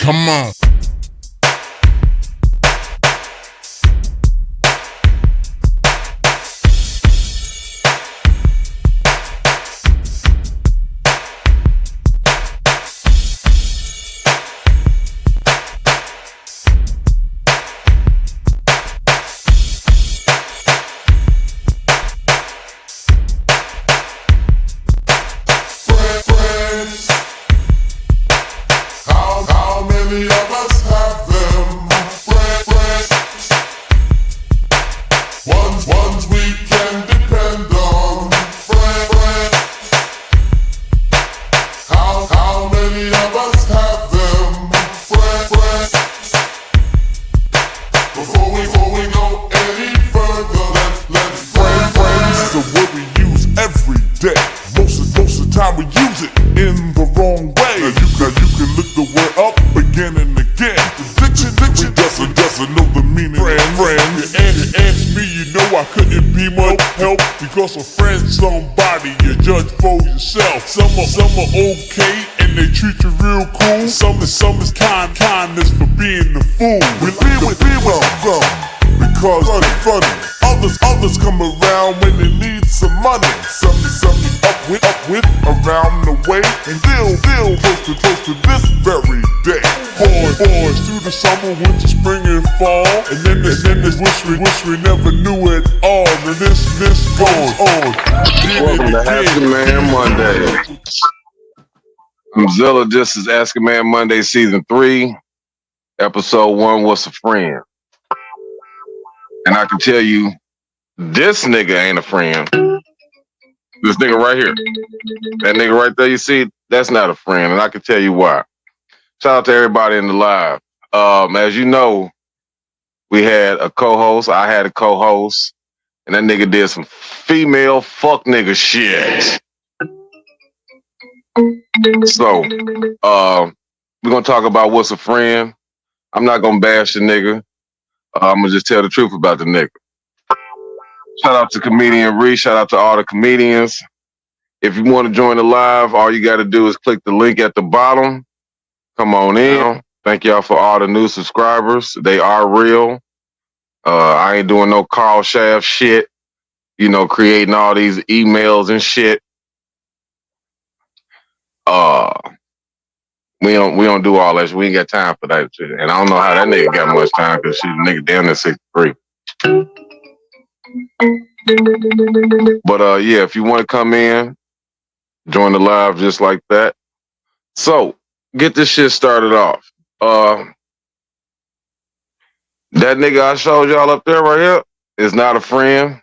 Come on. Most of the time we use it in the wrong way. Now you can look the word up again and again. Diction doesn't know the meaning. Friend, and me, you know I couldn't be much help because a friend's somebody you judge for yourself. Some are okay and they treat you real cool. Some is kindness for being the fool. We be with some because they're funny. Others come around when they need some money. Something up with around the way. And still close to this very day. Boys through the summer, winter, spring, and fall. And then this wish we never knew it all. And this goes on. Welcome to Ask a Man Monday. I'm ZILLA. This is Ask a Man Monday Season 3. Episode 1, What's a Friend? And I can tell you, this nigga ain't a friend. This nigga right here. That nigga right there, you see, that's not a friend. And I can tell you why. Shout out to everybody in the live. As you know, we had a co-host. I had a co-host. And that nigga did some female fuck nigga shit. So, we're going to talk about what's a friend. I'm not going to bash the nigga. I'm going to just tell the truth about the nigga. Shout out to comedian Reese. Shout out to all the comedians. If you want to join the live, all you got to do is click the link at the bottom. Come on in. Thank y'all for all the new subscribers. They are real. I ain't doing no Carl Shaft shit. You know, creating all these emails and shit. We don't do all that shit. We ain't got time for that shit. And I don't know how that nigga got much time because she's a nigga down there 63. But yeah, if you want to come in, join the live just like that. So, get this shit started off. That nigga I showed y'all up there right here is not a friend.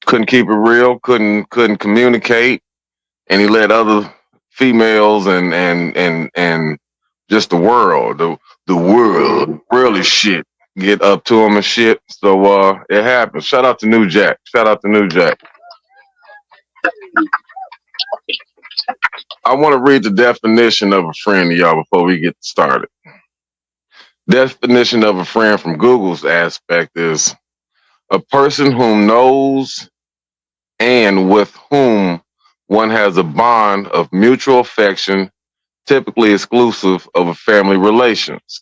Couldn't keep it real, couldn't communicate, and he let other females and just the world, really shit get up to him and shit. So it happens. Shout out to New Jack. I want to read the definition of a friend to y'all before we get started. Definition of a friend from Google's aspect is a person whom knows and with whom one has a bond of mutual affection, typically exclusive of a family relations.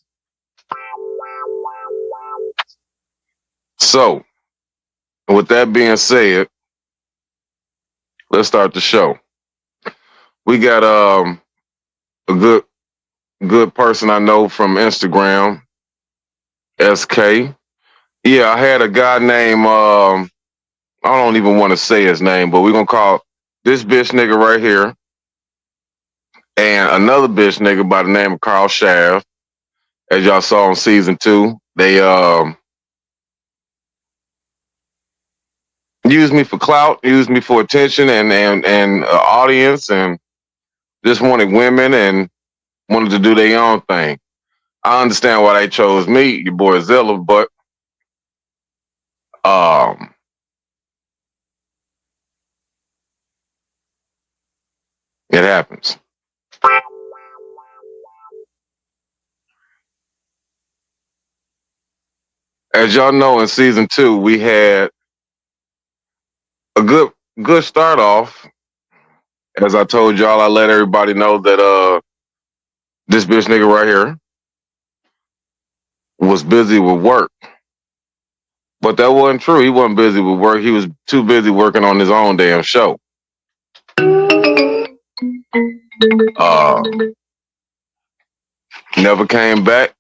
So, with that being said, let's start the show. We got a good person I know from Instagram, SK. Yeah, I had a guy named I don't even want to say his name, but we're gonna call this bitch nigga right here and another bitch nigga by the name of Carl Shaft. As y'all saw in season 2, they used me for clout, used me for attention and audience, and just wanted women and wanted to do their own thing. I understand why they chose me, your boy ZILLA, but it happens. As y'all know, in season 2, we had a good start off. As I told y'all, I let everybody know that this bitch nigga right here was busy with work. But that wasn't true. He wasn't busy with work. He was too busy working on his own damn show. Uh, never came back.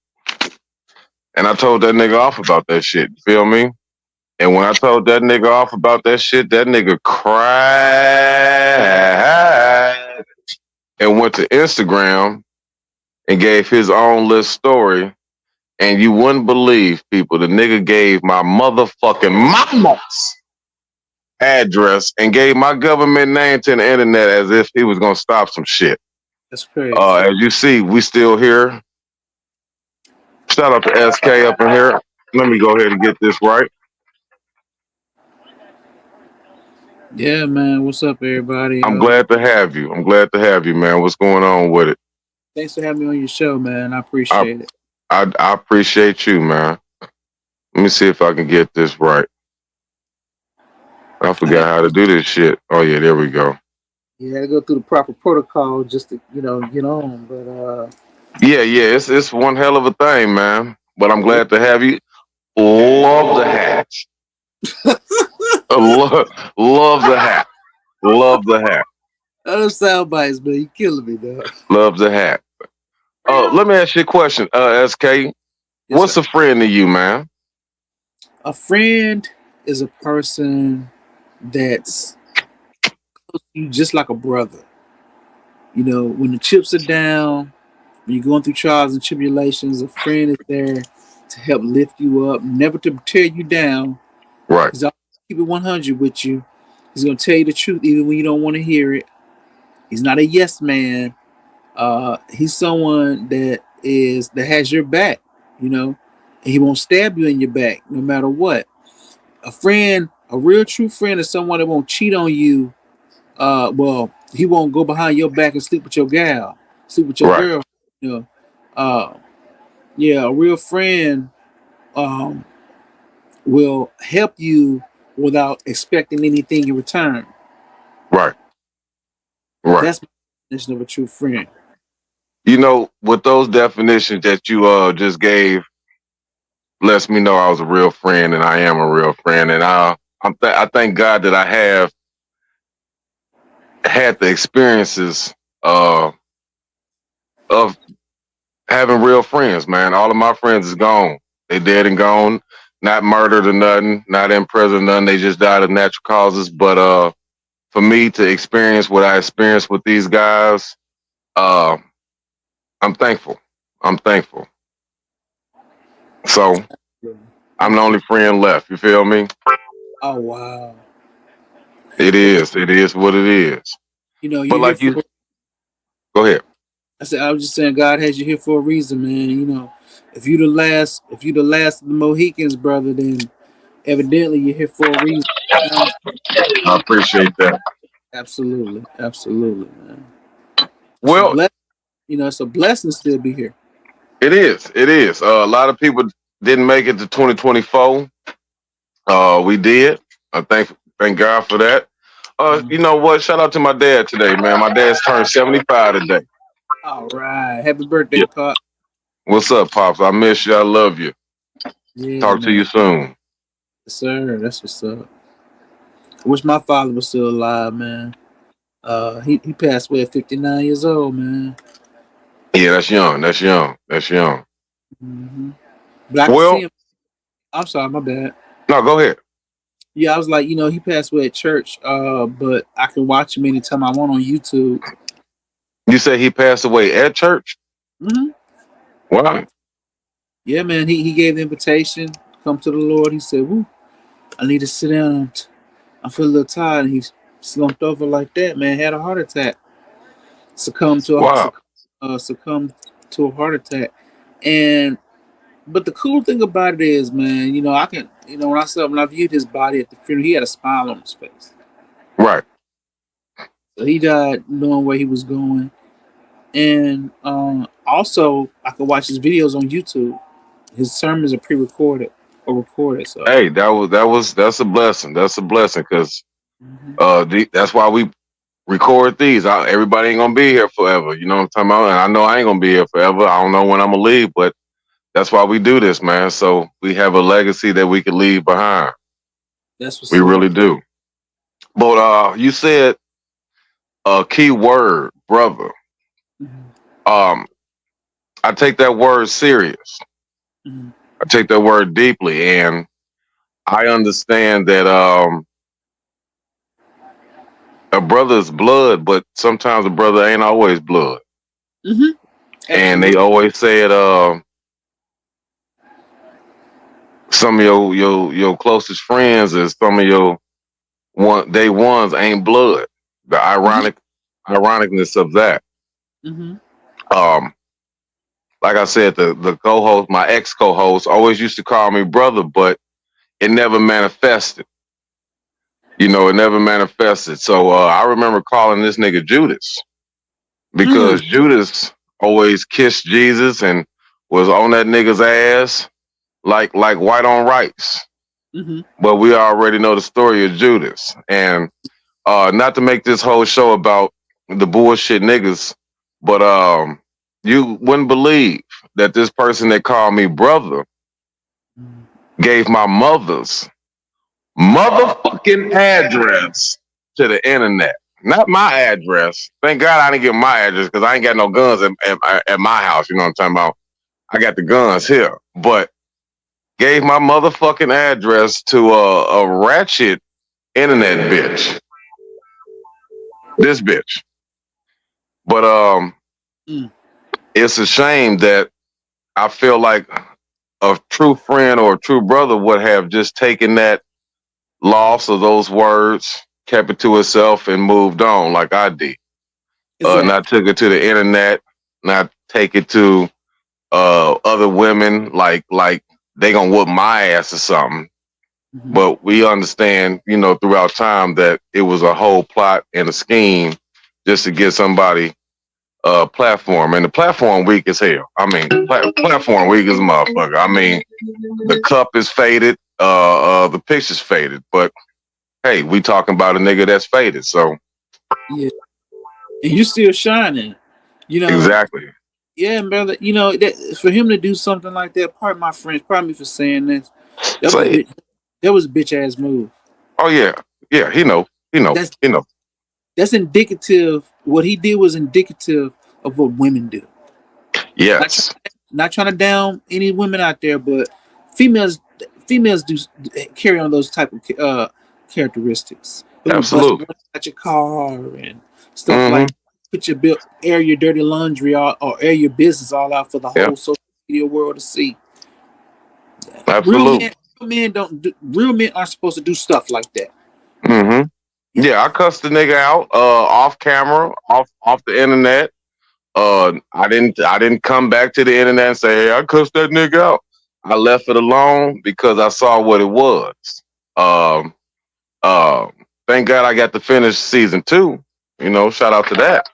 And I told that nigga off about that shit. You feel me? And when I told that nigga off about that shit, that nigga cried and went to Instagram and gave his own little story. And you wouldn't believe, people, the nigga gave my motherfucking mama's address and gave my government name to the internet as if he was gonna stop some shit. That's crazy. As you see, we still here. Shout out to SK up in here. Let me go ahead and get this right. Yeah, man. What's up, everybody? I'm glad to have you. I'm glad to have you, man. What's going on with it? Thanks for having me on your show, man. I appreciate it. I appreciate you, man. Let me see if I can get this right. I forgot how to do this shit. Oh yeah, there we go. You had to go through the proper protocol just to, get on. But Yeah, it's one hell of a thing, man. But I'm glad to have you. Love the hat. love the hat. Love the hat. those sound bites, man. You killing me, dog. Love the hat. Let me ask you a question, SK. Yes, What's sir. a friend to you, man? A friend is a person that's close to you just like a brother. When the chips are down, when you're going through trials and tribulations, a friend is there to help lift you up, never to tear you down. Right. He's always keep it 100 with you. He's gonna tell you the truth even when you don't want to hear it. He's not a yes man. He's someone that has your back, and he won't stab you in your back no matter what. A friend, a real true friend, is someone that won't cheat on you. He won't go behind your back and sleep with your gal, sleep with your Right. girl. You know, uh, yeah, a real friend um, will help you without expecting anything in return. Right. Right. That's my definition of a true friend. With those definitions that you just gave, lets me know I was a real friend, and I am a real friend, and I thank God that I have had the experiences of having real friends, man. All of my friends is gone. They dead and gone. Not murdered or nothing. Not in prison or nothing. They just died of natural causes. But for me to experience what I experienced with these guys, uh, I'm thankful. I'm thankful. So I'm the only friend left. You feel me? Oh wow. It is. It is what it is. You're But here like you, for. go ahead. I was just saying, God has you here for a reason, man. If you the last of the Mohicans, brother, then evidently you're here for a reason. I appreciate that. Absolutely, absolutely, man. It's a Well, blessing. It's a blessing to still be here. it is. It is. A lot of people didn't make it to 2024. We did. Thank God for that. You know what? Shout out to my dad today, man. My dad's turned 75 today. All right, happy birthday, Yeah. Pop. What's up, Pops? I miss you. I love you. Yeah, Talk to man. you soon. Yes, sir. That's what's up. I wish my father was still alive, man. He passed away at 59 years old, man. Yeah, that's young. That's young. That's young. But I can see Well, him. I'm sorry, my bad. no, go ahead. Yeah, I was like, he passed away at church. But I can watch him anytime I want on YouTube. You say he passed away at church? hmm Wow. Yeah, man. He gave the invitation to come to the Lord. He said, "Woo, I need to sit down. I feel a little tired." And he slumped over like that. Man, had a heart attack. Succumbed to a Wow. succumbed to a heart attack. And but the cool thing about it is, man, I can, when I viewed his body at the funeral, he had a smile on his face. Right. So he died knowing where he was going. And also, I could watch his videos on YouTube. His sermons are pre-recorded or recorded. So Hey, that's a blessing. That's a blessing because mhm. that's why we record these. Everybody ain't gonna be here forever. You know what I'm talking about? And I know I ain't gonna be here forever. I don't know when I'm gonna leave, but that's why we do this, man. So we have a legacy that we can leave behind. That's what's We up. really do. But you said a key word, brother. Mm-hmm. Um, I take that word serious. Mm-hmm. I take that word deeply, and I understand that a brother is blood, but sometimes a brother ain't always blood. Mm-hmm. And they Absolutely. always said some of your closest friends and some of your day ones ain't blood. The Mm-hmm. ironicness of that. Mm-hmm. Um, like I said, the co-host, my ex co-host, always used to call me brother, but it never manifested. You know, it never manifested. So I remember calling this nigga Judas Mm. because Judas always kissed Jesus and was on that nigga's ass like white on rice. Mm-hmm. But we already know the story of Judas. And not to make this whole show about the bullshit niggas, but you wouldn't believe that this person that called me brother gave my mother's motherfucking address to the internet. Not my address. Thank God I didn't get my address because I ain't got no guns at my house. You know what I'm talking about? I got the guns here. But gave my motherfucking address to a ratchet internet bitch. This bitch. But Mm. it's a shame that I feel like a true friend or a true brother would have just taken that loss of those words, kept it to itself, and moved on like I did. Not Exactly. took it to the internet, not take it to other women like they gonna whoop my ass or something. Mm-hmm. But we understand, you know, throughout time that it was a whole plot and a scheme just to get somebody platform, and the platform weak as hell. I mean, platform weak as a motherfucker. I mean, the cup is faded, the picture's faded, but hey, we talking about a nigga that's faded, so Yeah. And you still shining. You know, exactly. yeah, brother. You know, that for him to do something like that, pardon my French, pardon me for saying this. That was Say it. that was a bitch ass move. Oh yeah, yeah. That's He know. that's indicative. What he did was indicative of what women do. Not trying, Yes, not trying to down any women out there, but females females do carry on those type of characteristics. When you bust absolutely. out your car and stuff Mm-hmm. like put your bill, air your dirty laundry out or air your business all out for the Yeah, whole social media world to see. Real absolutely. men, real men aren't supposed to do stuff like that. Mm-hmm. Yeah. Yeah, I cussed the nigga out off camera, off the internet. I didn't come back to the internet and say, hey, I cussed that nigga out. I left it alone because I saw what it was. Um, uh, thank God I got to finish season 2. You know, shout out to that.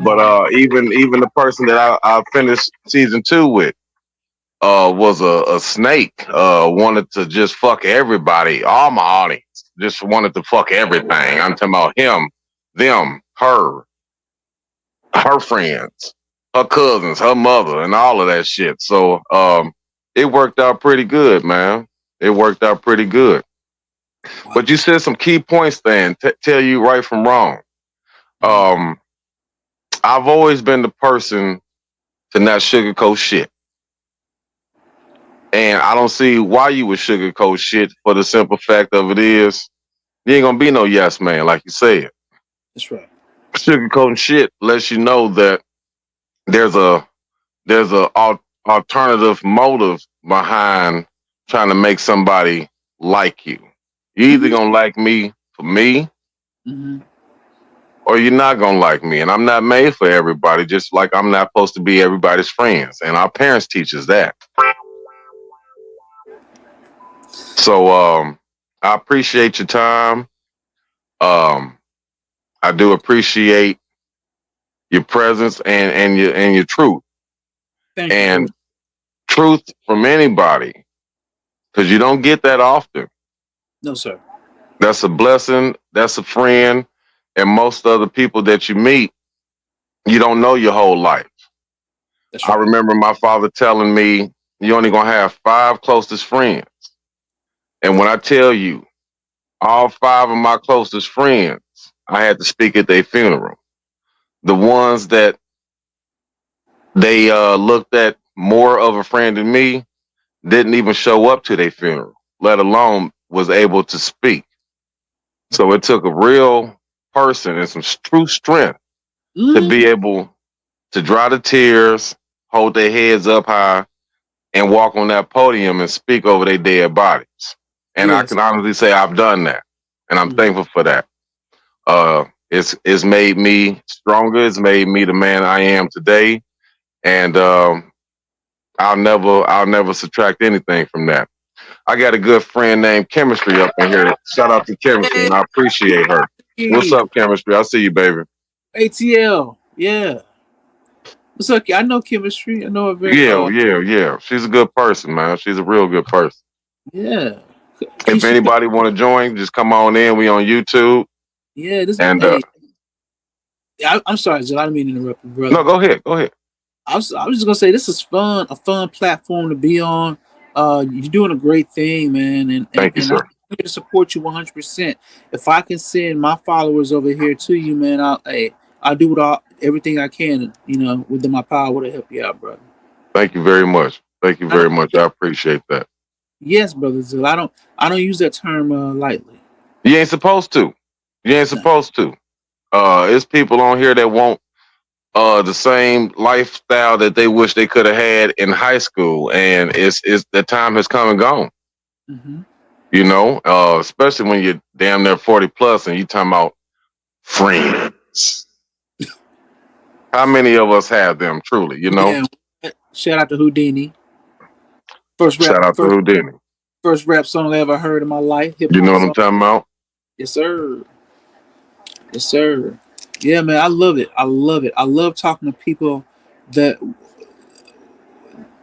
But even the person that I finished season 2 with was a snake. Wanted to just fuck everybody, all my audience. Just wanted to fuck everything. I'm talking about him, them, her friends, her cousins, her mother, and all of that shit. So it worked out pretty good, man. It worked out pretty good. Wow. But you said some key points then. Tell you right from wrong. Mhm. Um, I've always been the person to not sugarcoat shit. And I don't see why you would sugarcoat shit for the simple fact of it is you ain't gonna be no yes man, like you said. That's right. Sugarcoating shit lets you know that there's a alternative motive behind trying to make somebody like you. You either Mm-hmm. gonna like me for me, Mm-hmm. or you're not gonna like me. And I'm not made for everybody, just like I'm not supposed to be everybody's friends. And our parents teach us that. So I appreciate your time. Um, I do appreciate your presence and your truth. Thank you, bro. And truth from anybody, because you don't get that often. No, sir. That's a blessing. That's a friend. And most of the people that you meet, you don't know your whole life. That's I right. remember my father telling me, "You only gonna have 5 closest friends." And when I tell you, all 5 of my closest friends, I had to speak at their funeral. The ones that they looked at more of a friend than me didn't even show up to their funeral, let alone was able to speak. So it took a real person and some true strength to Mm, be able to dry the tears, hold their heads up high, and walk on that podium and speak over their dead bodies. And I yes. can honestly say I've done that, and I'm Mm. thankful for that. It's made me stronger. It's made me the man I am today, and I'll never subtract anything from that. I got a good friend named Chemistry up in here. Shout out to Chemistry, Hey, and I appreciate her. What's hey, up, Chemistry? I see you, baby. ATL. Yeah. What's up? I know chemistry. I know a very Yeah. She's a good person, man. She's a real good person. yeah. If Keisha, anybody want to join, just come on in. We on YouTube. yeah, this And hey, I'm sorry, Jill, I didn't mean to interrupt you, no, brother. go ahead. Go ahead. I was just gonna say this is fun, a fun platform to be on. You're doing a great thing, man, and Thank you, and I'm sir. here to support you 100%. If I can send my followers over here to you, man, I'll do everything I can, within my power to help you out, brother. Thank you very much. Thank you I don't, very much. I appreciate that. yes, brother Zill. I don't use that term lightly. You ain't supposed to. You ain't No. supposed to. It's people on here that want the same lifestyle that they wish they could have had in high school, and it's the time has come and gone. Hmm. Especially when you're damn near 40 plus and you talking about friends. How many of us have them truly? Yeah. Shout out to Houdini. First rap, Shout out to first Houdini. first rap song I ever heard in my life, hip You know hop what I'm song. talking about? Yes, sir. Yes, sir. Yeah, man, I love it. I love it. I love talking to people that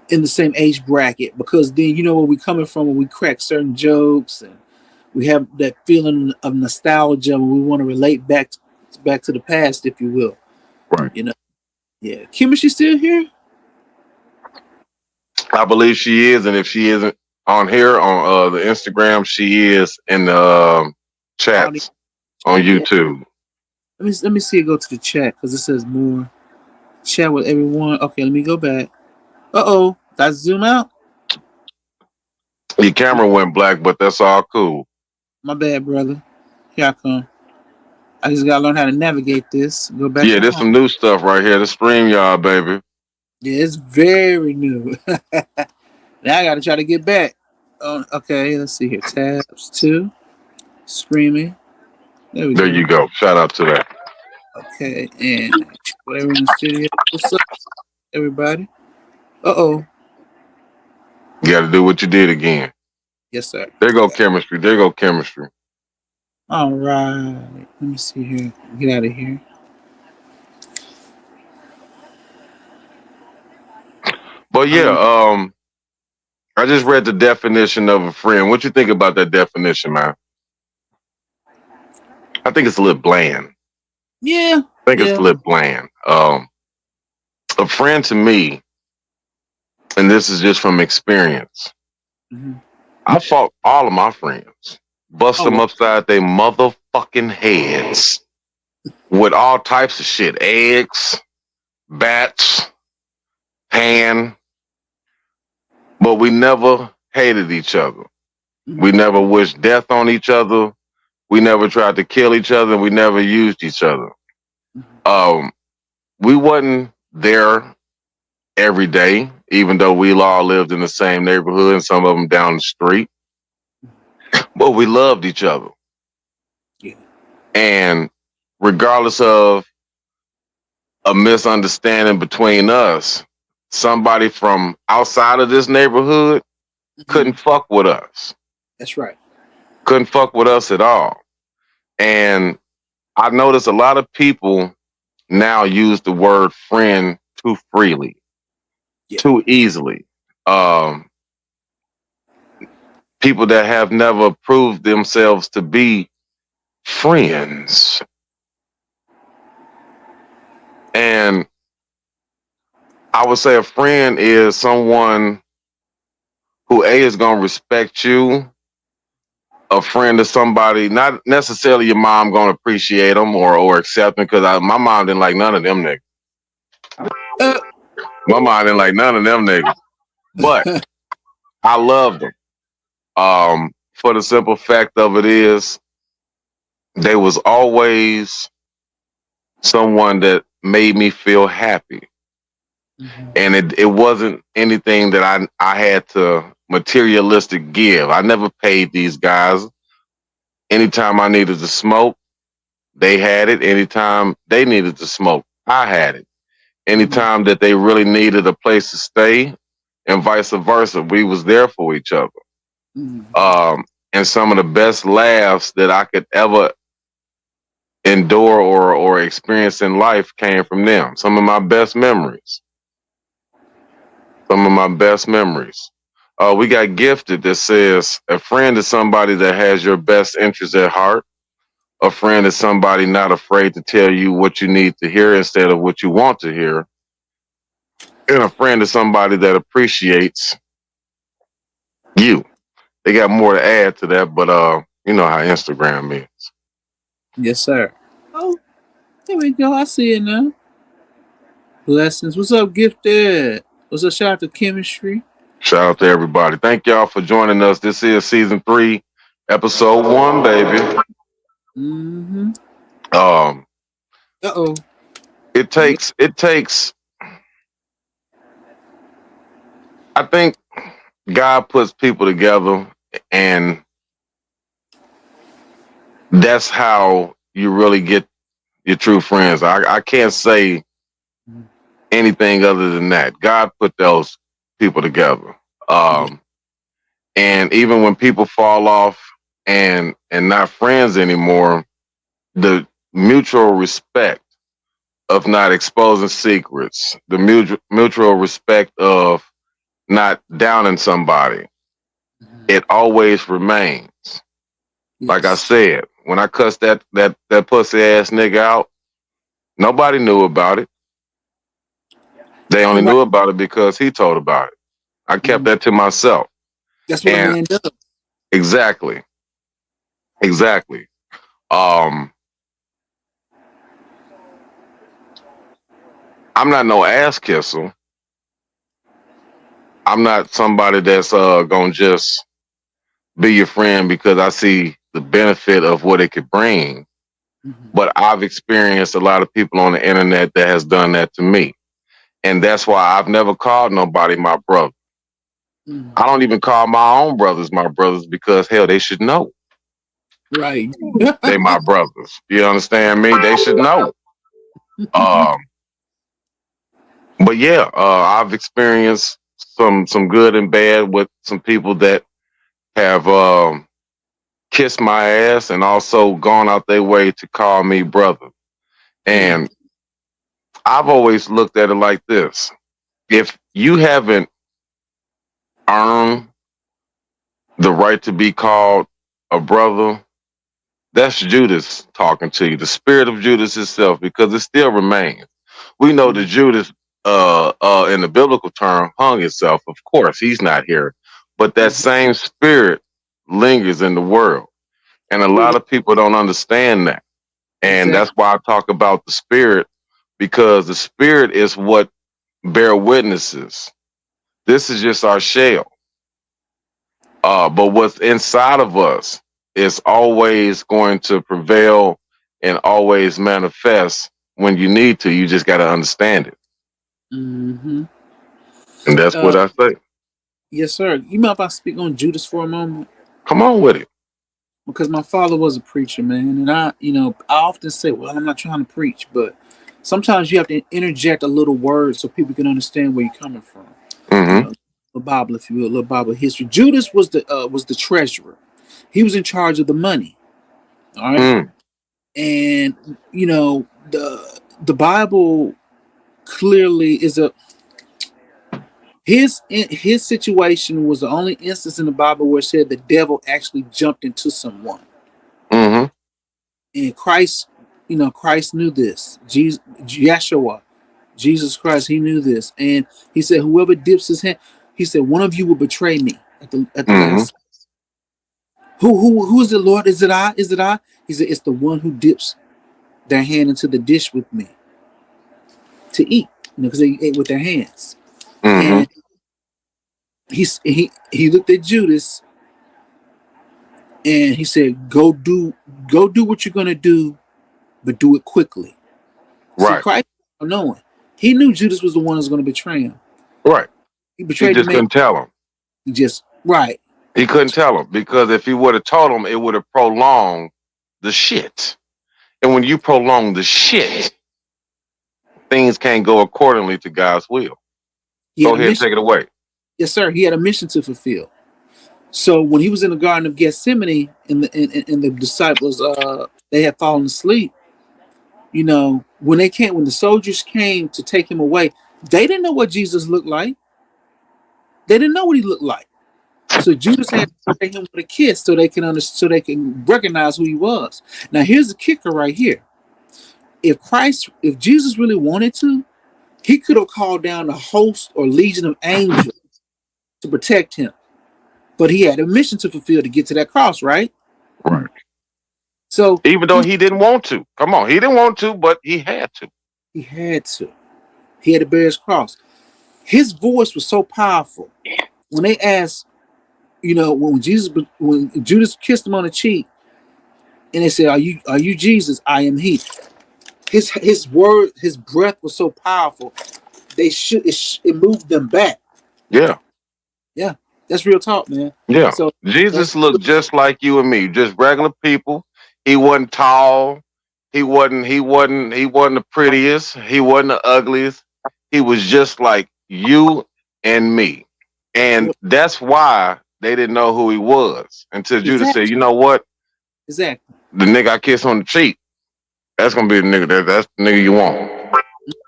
in the same age bracket because then you know where we coming from when we crack certain jokes and we have that feeling of nostalgia when we want to relate back to the past, if you will. Right. You know. Yeah. Kim, is she still here? I believe she is, and if she isn't on here on the Instagram, she is in the Audio chats on chat. Yeah. YouTube. Let me see it go to the chat because it says more chat with everyone. Okay, let me go back. Uh-oh. Did I zoom out? Your camera went black, but that's all cool. My bad, brother. Here I come. I just gotta learn how to navigate this. Go back Yeah, to there's home. some new stuff right here. The stream, y'all, baby. Yeah, it's very new. Now I gotta try to get back. Oh, okay, let's see here. Tabs two. Screaming. There we There go. you go. Shout out to that. Okay, and whatever in the studio. What's up, everybody? Uh-oh. You got to do what you did again. Yes, sir. There go Yeah. chemistry. There go chemistry. All right. Let me see here. Get out of here. But I yeah, want. I just read the definition of a friend. What you think about that definition, man? I think it's a little bland. Yeah. I think it's a Yeah. little bland. A friend to me, and this is just from experience. Hmm. I fought all of my friends, bust Oh them well. upside their motherfucking heads with all types of shit, eggs, bats, pan, but we never hated each other. We Hmm. never wished death on each other. We never tried to kill each other. We never used each other. Um, we wasn't there every day, even though we all lived in the same neighborhood and some of them down the street. But we loved each other. Yeah. And regardless of a misunderstanding between us, somebody from outside of this neighborhood Hmm. couldn't fuck with us. That's right. Couldn't fuck with us at all. And I notice a lot of people now use the word friend too freely, Yeah. too easily. Um, People that have never proved themselves to be friends. And I would say a friend is someone who A is gonna respect you. A friend is somebody, not necessarily your mom gonna appreciate them or accept them, because my mom didn't like none of them niggas. Uh, My mom didn't like none of them niggas. But I loved them. For the simple fact of it is, they was always someone that made me feel happy. And it wasn't anything that I had to materialistic give. I never paid these guys. Anytime I needed to smoke, they had it. Anytime they needed to smoke, I had it. Anytime that they really needed a place to stay, and vice versa, we was there for each other. And some of the best laughs that I could ever endure or experience in life came from them. Some of my best memories. Some of my best memories. We got gifted that says a friend is somebody that has your best interest at heart. A friend is somebody not afraid to tell you what you need to hear instead of what you want to hear. And a friend is somebody that appreciates you. They got more to add to that, but you know how Instagram is. yes, sir. Oh, there we go. I see it now. Blessings. What's up, Gifted? What's up? Shout out to Chemistry. Shout out to everybody. Thank y'all for joining us. This is season 3, episode 1, baby. Mm-hmm. Um, Uh-oh. it takes. I think God puts people together, and that's how you really get your true friends. I can't say anything other than that. God put those people together. Yeah. And even when people fall off and not friends anymore, the mutual respect of not exposing secrets, the mutual respect of not downing somebody, it always remains. Like I Yes. said, when I cussed that pussy ass nigga out, nobody knew about it. They only And right. knew about it because he told about it. I kept Mhm. that to myself. That's what a And man does. exactly, exactly. Um, I'm not no ass kisser. I'm not somebody that's gonna just be your friend because I see the benefit of what it could bring. Mm-hmm. But I've experienced a lot of people on the internet that has done that to me. And that's why I've never called nobody my brother. Mm-hmm. I don't even call my own brothers my brothers because hell, they should know Right. they my brothers. You understand me? They should know. Um, but yeah, I've experienced some good and bad with some people that have kissed my ass and also gone out their way to call me brother. Yeah. And I've always looked at it like this: if you haven't earned the right to be called a brother, that's Judas talking to you, the spirit of Judas itself, because it still remains. We know that Judas, in the biblical term, hung himself. Of course, he's not here, but that same spirit lingers in the world, and a lot of people don't understand that. And that's Exactly. why I talk about the spirit, because the spirit is what bear witnesses. This is just our shell. But what's inside of us is always going to prevail and always manifest when you need to. You just got to understand it. Mm-hmm. And that's Uh, what I say. yes, sir. You mind if I speak on Judas for a moment? Come on with it. Because my father was a preacher, man, and I often say, well, I'm not trying to preach, but sometimes you have to interject a little word so people can understand where you're coming from. You Mm-hmm. know, the Bible, if you will, little Bible history. Judas was the treasurer. He was in charge of the money. All right, Mm. and the Bible clearly is a his situation was the only instance in the Bible where it said the devil actually jumped into someone. Mm-hmm. And Christ, Christ knew this. Jesus, Yeshua. Jesus Christ, he knew this. And he said, whoever dips his hand, he said, one of you will betray me at the Mm-hmm. last. Who is it, Lord? Is it I? Is it I? He said, it's the one who dips their hand into the dish with me to eat. Because they ate with their hands. Mm-hmm. And he looked at Judas and he said, go do what you're gonna do, but do it quickly. See, Right. Christ knowing. He knew Judas was the one who was gonna betray him. Right. He He betrayed the just man. couldn't tell him. He just right. He couldn't tell him because if he would have told him, it would have prolonged the shit. And when you prolong the shit, things can't go accordingly to God's will. He Go had a ahead, mission. take it away. Yes, sir. He had a mission to fulfill. So when he was in the Garden of Gethsemane and the disciples they had fallen asleep, when the soldiers came to take him away, they didn't know what Jesus looked like. They didn't know what he looked like. So Judas had to take him with a kiss so they can recognize who he was. Now here's the kicker right here. If Jesus really wanted to, he could have called down a host or legion of angels to protect him. But he had a mission to fulfill to get to that cross, right? Right. So Even though he didn't want to. Come on. He didn't want to, but he had to. he had to. He had to bear his cross. His voice was so powerful. When they asked, when Judas kissed him on the cheek, and they said, "Are you Jesus? I am he." His breath was so powerful. It moved them back. Yeah. Yeah, that's real talk, man. Yeah. So that's Jesus looked just like you and me, just regular people. He wasn't tall. He wasn't the prettiest. He wasn't the ugliest. He was just like you and me. And that's why they didn't know who he was until Judas exactly said, you know what? exactly. The nigga I kiss on the cheek, that's gonna be the nigga that's the nigga you want.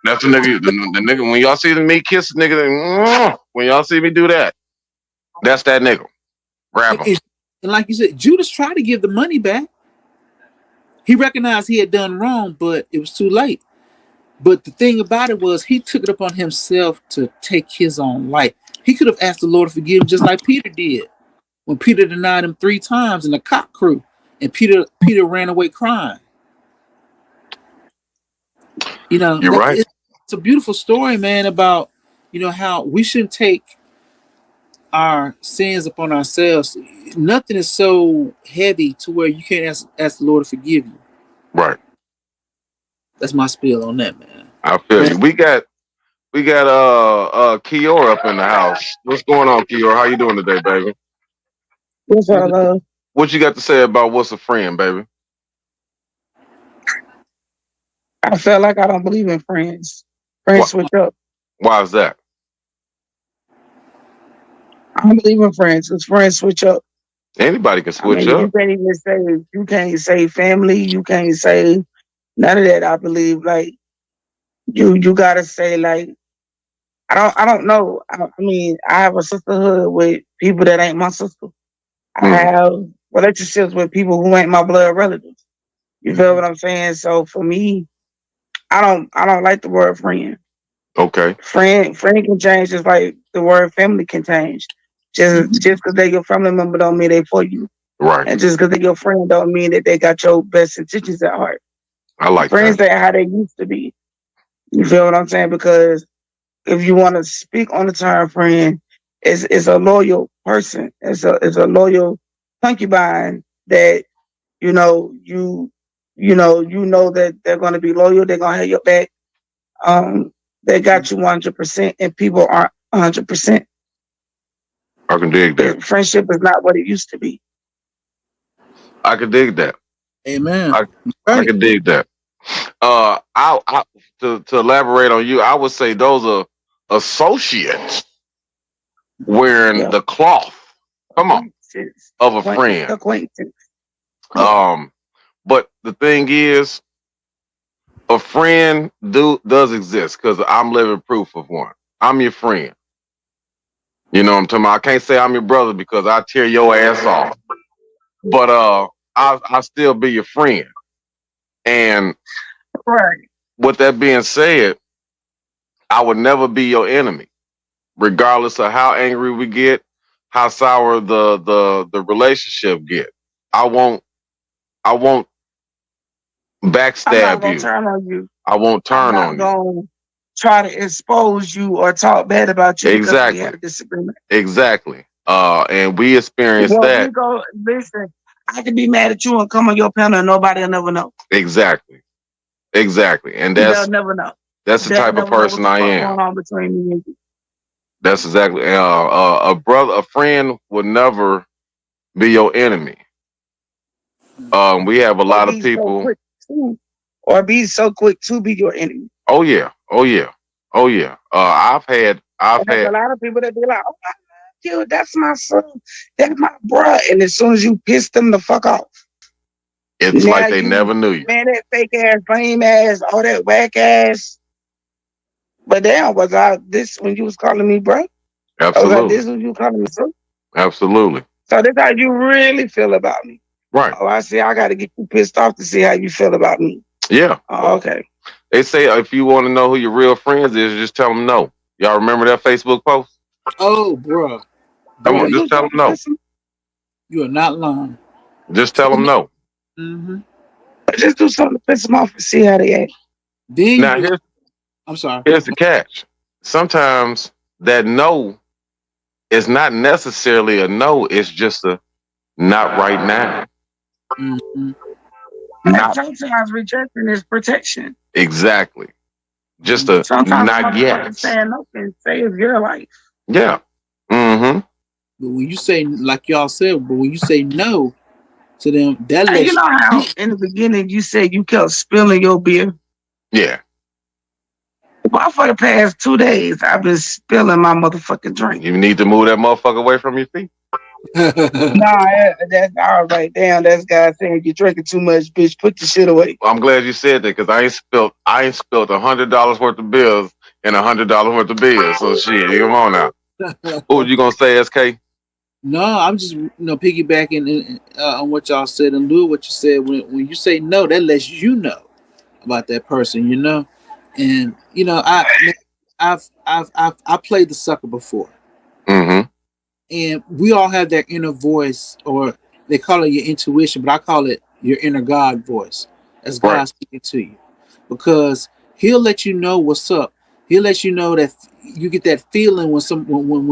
That's the nigga when y'all see me kiss the nigga, when y'all see me do that, that's that nigga. Grab him. And, and like you said, Judas tried to give the money back. He recognized he had done wrong, but it was too late. But the thing about it was, he took it upon himself to take his own life. He could have asked the Lord to forgive him, just like Peter did when Peter denied him 3 times in the cock crew, and Peter ran away crying. You're right. It's a beautiful story, man, about how we shouldn't take our sins upon ourselves. Nothing is so heavy to where you can't ask the Lord to forgive you. Right. That's my spiel on that, man. I feel Man, you. We got Kiora up in the house. What's going on, Kiora? How you doing today, baby? What's up, love? What you got to say about what's a friend, baby? I feel like I don't believe in friends. Why, Friends switch up. why is that? I don't believe in friends because friends switch up. Anybody can I switch mean, up. you can't say family, you can't say none of that. I believe like you gotta say like I don't know. I mean, I have a sisterhood with people that ain't my sister. I Mm, have relationships with people who ain't my blood relatives. You feel what I'm saying? So for me, I don't like the word friend. okay. Friend can change just like the word family can change. Just because they your family member don't mean they for you. Right. And just because they your friend don't mean that they got your best intentions at heart. I like Friends that. ain't how they used to be. You feel what I'm saying? Because if you want to speak on the term friend, it's a loyal person. It's a loyal concubine that you know you you know that they're gonna be loyal, they're gonna have your back. Um, they got you 100%, and people aren't 100%. I can dig that. Friendship is not what it used to be. I can dig that. amen. I I Right. can dig that. I to elaborate on you, I would say those are associates wearing Yeah, the cloth. Come on, acquaintances, of a friend. acquaintance. Um, but the thing is, a friend does exist because I'm living proof of one. I'm your friend. You know what I'm talking about? I can't say I'm your brother because I tear your ass off. But I'll still be your friend. And Right. with that being said, I would never be your enemy, regardless of how angry we get, how sour the relationship get. I won't I won't I'm not backstab gonna you. turn on you. I won't I'm turn not on you. gonna try to expose you or talk bad about you because we had Exactly. a disagreement. Exactly. And we experienced Well, we that. go listen. I can be mad at you and come on your panel and nobody will never know. Exactly. Exactly. And They'll never know. that's the They'll type of never know what person the I fuck am. going on between me and you. That's exactly a friend would never be your enemy. We have a Or lot of be so people. quick to or be so quick to be your enemy. Oh yeah, oh yeah, oh yeah. I've And there's a had. lot of people that be like, oh, I love you. That's my son. That's my bruh. And as soon as you piss them the fuck off, It's now like they you, never knew you. man, that fake ass, lame ass, all that whack ass. But damn, was I this when you was calling me bruh? I was like, Absolutely, this when you calling me son? absolutely. So that's how you really feel about me. Right. Oh, I see. I got to get you pissed off to see how you feel about me. Yeah. Oh, okay. They say if you want to know who your real friends is, just tell them no. Y'all remember that Facebook post? Oh, bruh. Come Boy, on, Just just do tell them something no. to you are not lying. Just So tell them no. mm-hmm. just do something to piss them off and see how they act. Then you Now be like, I'm sorry. here's the catch. Sometimes that no is not necessarily a no. It's just a not right now. Mm-hmm. And Not sometimes rejection is protection. exactly. Just a Sometimes a not motherfucker yet. saying no can save your life. Yeah. Mm-hmm. But when you say, like y'all said, but when you say no to them, that And you lets know you. how in the beginning you said you kept spilling your beer? Yeah. Well, for the past 2 days, I've been spilling my motherfucking drink. You need to move that motherfucker away from your feet. Nah, that's all right. Damn, that's God saying you're drinking too much, bitch. Put the shit away. I'm glad you said that because I ain't spilled $100 worth of bills and $100 worth of beers. So shit, come on now. What was you gonna say, SK? No, I'm just piggybacking on what y'all said and lieu of what you said. When you say no, that lets you know about that person, and I played the sucker before, Mm-hmm. and we all have that inner voice, or they call it your intuition, but I call it your inner God voice. That's Right. God speaking to you, because He'll let you know what's up. He'll let you know that you get that feeling when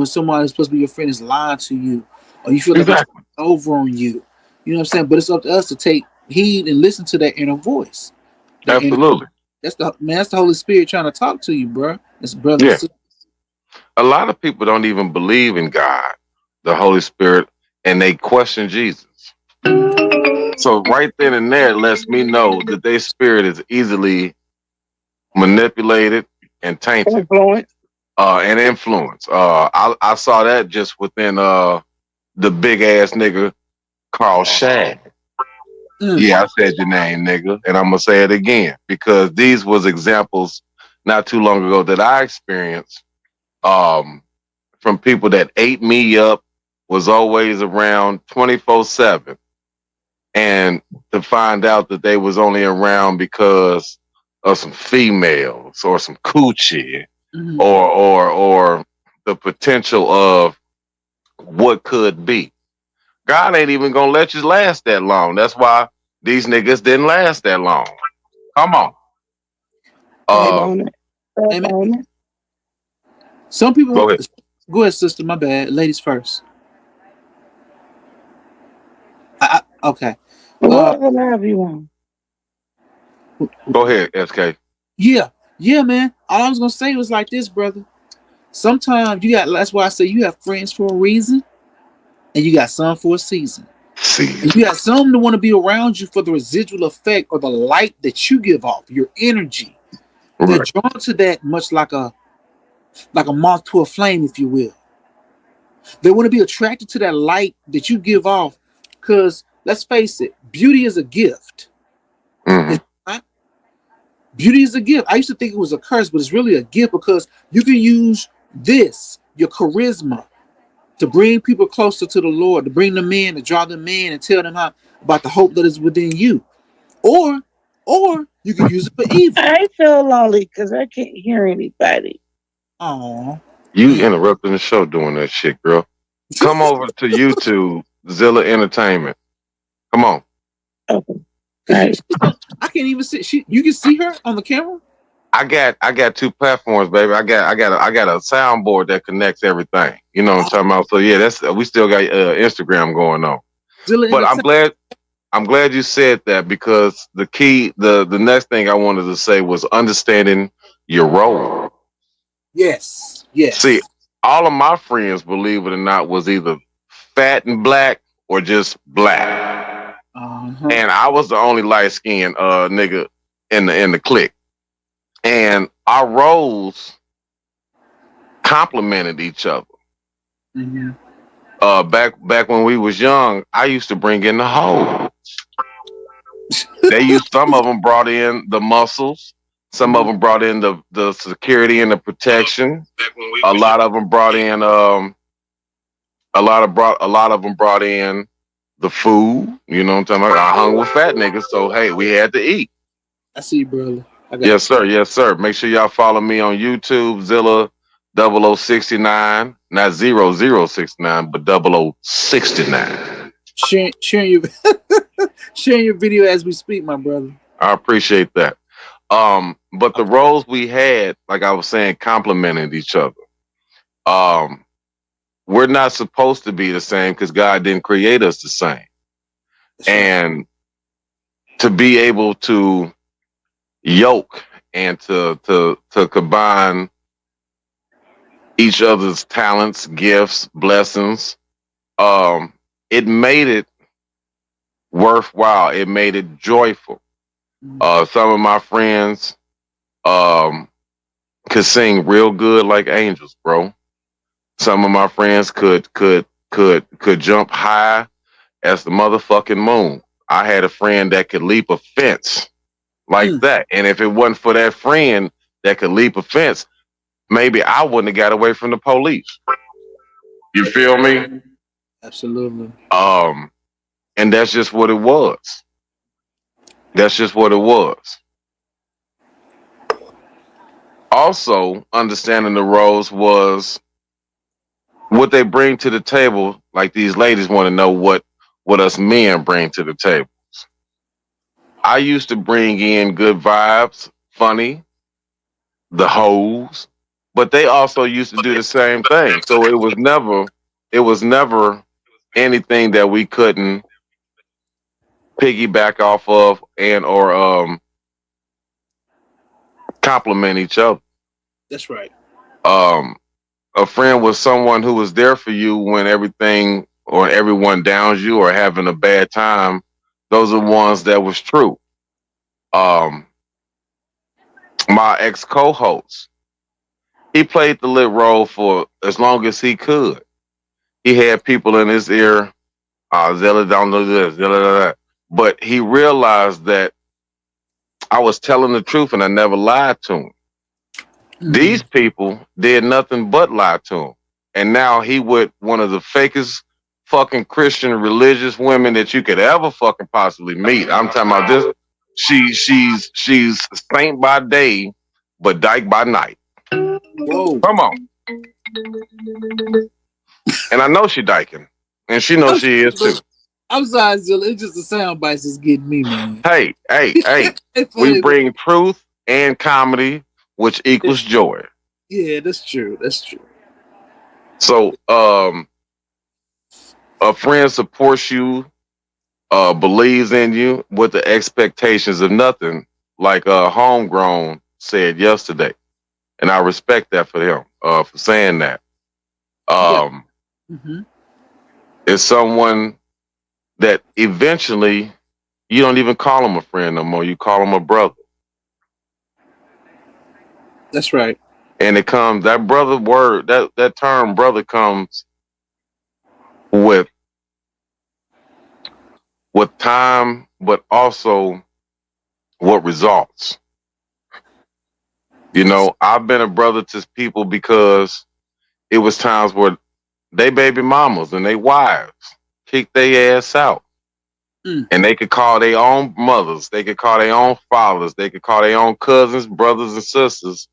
somebody who's supposed to be your friend is lying to you, or you feel like they're Exactly. over on you. You know what I'm saying? But it's up to us to take heed and listen to that inner voice. That inner, Absolutely. that's the man. That's the Holy Spirit trying to talk to you, bro. That's brother and Yeah. sister. A lot of people don't even believe in God, the Holy Spirit, and they question Jesus. So right then and there it lets me know that their spirit is easily manipulated and tainted. Influence. And influence. I saw that just within the big ass nigga Carl Shag. Mm. Yeah, I said your name, nigga, and I'm gonna say it again because these was examples not too long ago that I experienced from people that ate me up, was always around 24/7, and to find out that they was only around because of some females or some coochie Mm-hmm. or the potential of what could be. God ain't even gonna let you last that long. That's why these niggas didn't last that long. Come on. Babe Uh, on it. Babe Amen. on it. Some people go ahead. go ahead, sister. My bad. Ladies first. Okay. Uh, Whatever live you want. Go ahead, SK. yeah, yeah, man. All I was gonna say was like this, brother. Sometimes you got. That's why I say you have friends for a reason, and you got some for a season. And Season. you got some that want to be around you for the residual effect or the light that you give off, your energy. They're Right. drawn to that much like a moth to a flame, if you will. They want to be attracted to that light that you give off. Because let's face it, beauty is a gift. Mm-hmm. It's not. Beauty is a gift. I used to think it was a curse, but it's really a gift because you can use this, your charisma, to bring people closer to the Lord, to bring them in, to draw them in, and tell them how about the hope that is within you. Or, or you can use it for evil. I feel lonely because I can't hear anybody. Oh, You interrupting the show doing that shit, girl. Come over to YouTube, Zilla Entertainment. Come on. Okay. Right. I can't even see. You can see her on the camera. I got two platforms, baby. I got a soundboard that connects everything. You know what I'm talking about? So yeah, that's we still got Instagram going on. Zilla But Entertainment. I'm glad you said that because the key the next thing I wanted to say was understanding your role. Yes, See, yes. all of my friends, believe it or not, was either fat and black or just black. Uh-huh. And I was the only light skinned nigga in the clique. And our roles complemented each other. Mm-hmm. Back when we was young, I used to bring in the hoe. Some of them brought in the muscles, some of them brought in the security and the protection. A lot of them brought in a lot of them brought in the food. You know what I'm talking about? I hung with fat niggas, so hey, we had to eat. I see you, brother. I Yes, got you. sir. Yes, sir. Make sure y'all follow me on YouTube, Zilla 0069, not 0069, but 0069. Sharing your sharing your video as we speak, my brother. I appreciate that. But the roles we had, like I was saying, complemented each other. Um, we're not supposed to be the same because God didn't create us the same. That's right. And to be able to yoke and to combine each other's talents, gifts, blessings, it made it worthwhile. It made it joyful. Some of my friends um, could sing real good like angels, bro. Some of my friends could jump high as the motherfucking moon. I had a friend that could leap a fence like that. And if it wasn't for that friend that could leap a fence, maybe I wouldn't have got away from the police. You feel me? Absolutely. And that's just what it was. That's just what it was. Also, understanding the roles was what they bring to the table. Like these ladies want to know what us men bring to the table. I used to bring in good vibes, funny, the hoes, but they also used to do the same thing. So it was never anything that we couldn't piggyback off of and or compliment each other. That's right. Um, a friend was someone who was there for you when everything or everyone downs you or having a bad time. Those are ones that was true. Um, my ex co-host, he played the lit role for as long as he could. He had people in his ear, Zilla don't do this, Zilla that. But he realized that I was telling the truth and I never lied to him. These people did nothing but lie to him. And now he with one of the fakest fucking Christian religious women that you could ever fucking possibly meet. I'm talking about this. She's saint by day, but dyke by night. Whoa. Come on. And I know she dyking. And she knows she is too. I'm sorry, Zilla. It's just the sound bites that's getting me, man. Hey. It's We funny, bring truth and comedy, which equals joy. yeah, that's true. That's true. So a friend supports you, believes in you with the expectations of nothing, like Homegrown said yesterday. And I respect that for him, for saying that. Yeah. It's someone that eventually you don't even call him a friend no more. You call him a brother. That's right. And it comes, that brother word, that term brother comes with time, but also what results. You know, I've been a brother to people because it was times where they baby mamas and they wives kicked their ass out. And they could call their own mothers, they could call their own fathers, they could call their own cousins, brothers, and sisters,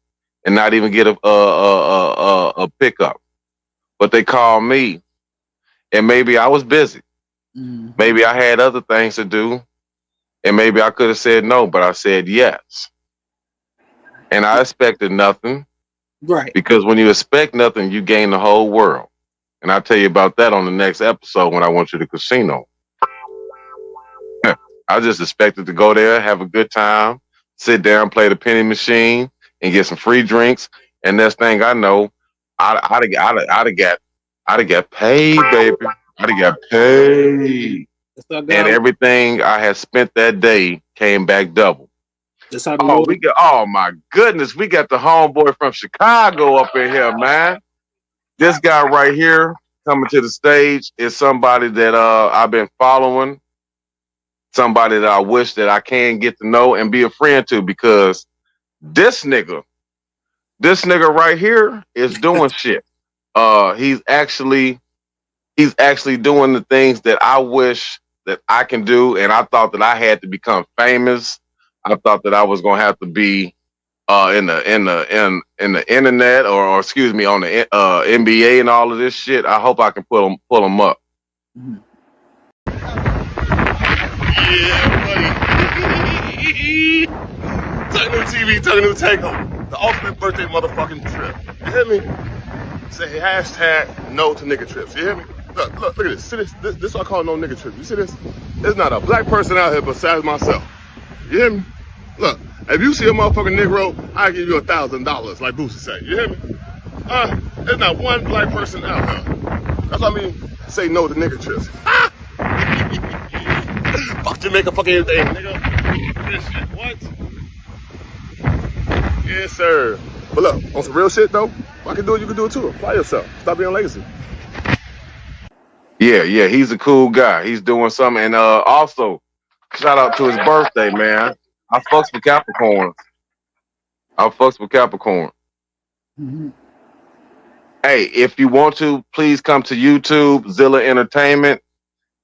and not even get a pickup. But they called me, and maybe I was busy. Mm. Maybe I had other things to do, and maybe I could have said no, but I said yes. And I expected nothing, Right. because when you expect nothing, you gain the whole world. And I'll tell you about that on the next episode when I went to the casino. I just expected to go there, have a good time, sit down, play the penny machine, and get some free drinks. And next thing I know, I'd have got paid, baby. I'd have got paid. That's how And God. everything I had spent that day came back double. That's how the Lord. Oh my goodness, we got the homeboy from Chicago up in here, man. This guy right here coming to the stage is somebody that I've been following, somebody that I wish that I can get to know and be a friend to, because this nigga right here is doing shit. He's actually doing the things that I wish that I can do, and I thought that I had to become famous. I thought that I was gonna have to be in the internet, or excuse me, on the NBA and all of this shit. I hope I can pull them up. Mhm. Yeah, buddy. Techno TV, Techno Takeover. The ultimate birthday motherfucking trip. You hear me? Say hashtag no to nigga trips. You hear me? Look at this. See this? This I call no nigga trip. You see this? There's not a black person out here besides myself. You hear me? Look, if you see a motherfucking Negro, I'll give you $1,000, like Boosie say. You hear me? There's not one black person out here. That's what I mean. Say no to nigga trips. Fuck Jamaica, fuck anything, nigga. This shit, what? Yes, sir. But look, on some real shit though, if I can do it, you can do it too. Apply yourself. Stop being lazy. Yeah, he's a cool guy. He's doing something, and also shout out to his birthday, man. I fucks with Capricorn. Mhm. Hey, if you want to, please come to YouTube, ZILLA Entertainment.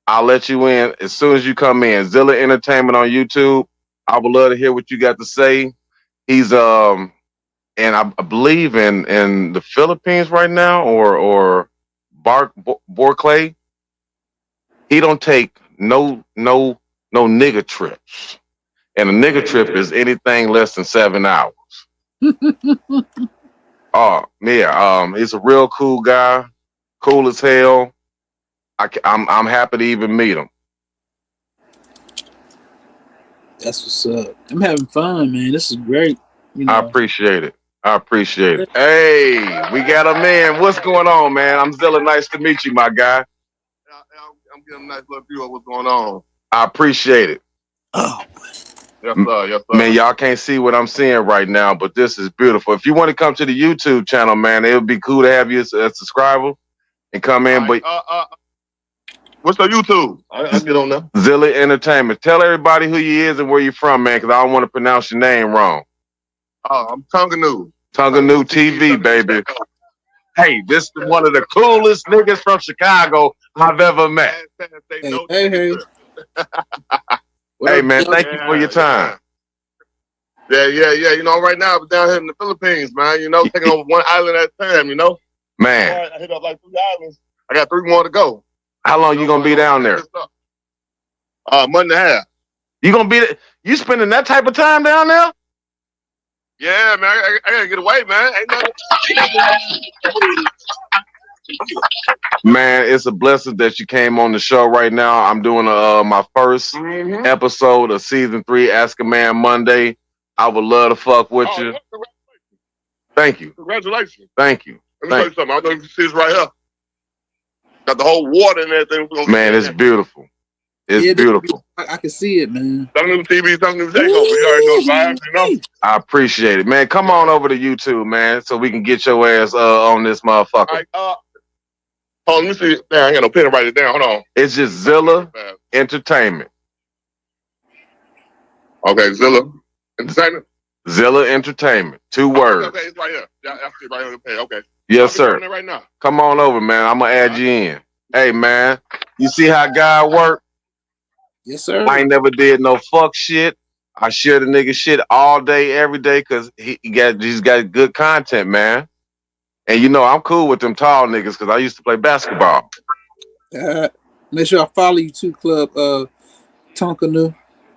I'll let you in as soon as you come in. ZILLA Entertainment on YouTube. I would love to hear what you got to say. He's and I believe in the Philippines right now, or Barclay. He don't take no nigga trips, and a nigga trip is anything less than 7 hours. Oh yeah, he's a real cool guy, cool as hell. I'm happy to even meet him. That's what's up. I'm having fun, man. This is great. You know. I appreciate it. Hey, we got a man. What's going on, man? I'm ZILLA. Nice to meet you, my guy. I'm getting a nice little view of what's going on. I appreciate it. Oh, Yes, sir. Yes, sir. Man, y'all can't see what I'm seeing right now, but this is beautiful. If you want to come to the YouTube channel, man, it would be cool to have you as a subscriber and come in. Right, But what's the YouTube? I'll get on there. ZILLA Entertainment. Tell everybody who you is and where you're from, man, because I don't want to pronounce your name wrong. I'm Tonganoo. Tonganoo TV, baby. Hey, this is one of the coolest niggas from Chicago I've ever met. hey. Hey, man, thank you for your time. Yeah. You know, right now I'm down here in the Philippines, man. You know, taking on one island at a time. You know, Man, I hit up like 3 islands. I got 3 more to go. how long you gonna be down there? Month and a half. You gonna be? You spending that type of time down there? Yeah, man. I gotta get away, man. Ain't nothing. Man, it's a blessing that you came on the show right now. I'm doing my first episode of season 3, Ask a Man Monday. I would love to fuck with you. Thank you. Congratulations. Thank you. Let me tell you something. I don't know if you can see this right here. Got the whole water and everything. Man, it's beautiful. It's beautiful. I can see it, man. Tonganoo TV, Tonganoo Takeover. You already know the vibes, you know? I appreciate it, man. Come on over to YouTube, man, so we can get your ass on this motherfucker. All right, let me see. Damn, I ain't got no pen to write it down. Hold on. It's just ZILLA Entertainment. Okay, ZILLA Entertainment. ZILLA Entertainment. 2 words. Okay, it's right here. Yeah, I see it right on the page. Okay. Yes, sir. Right now. Come on over, man. I'm gonna add you in. Hey, man, you see how God work? Yes, sir. I ain't never did no fuck shit. I share the nigga shit all day, every day, cause he's got good content, man. And you know, I'm cool with them tall niggas because I used to play basketball. Uh, Make sure I follow you too, Club Tonkanu.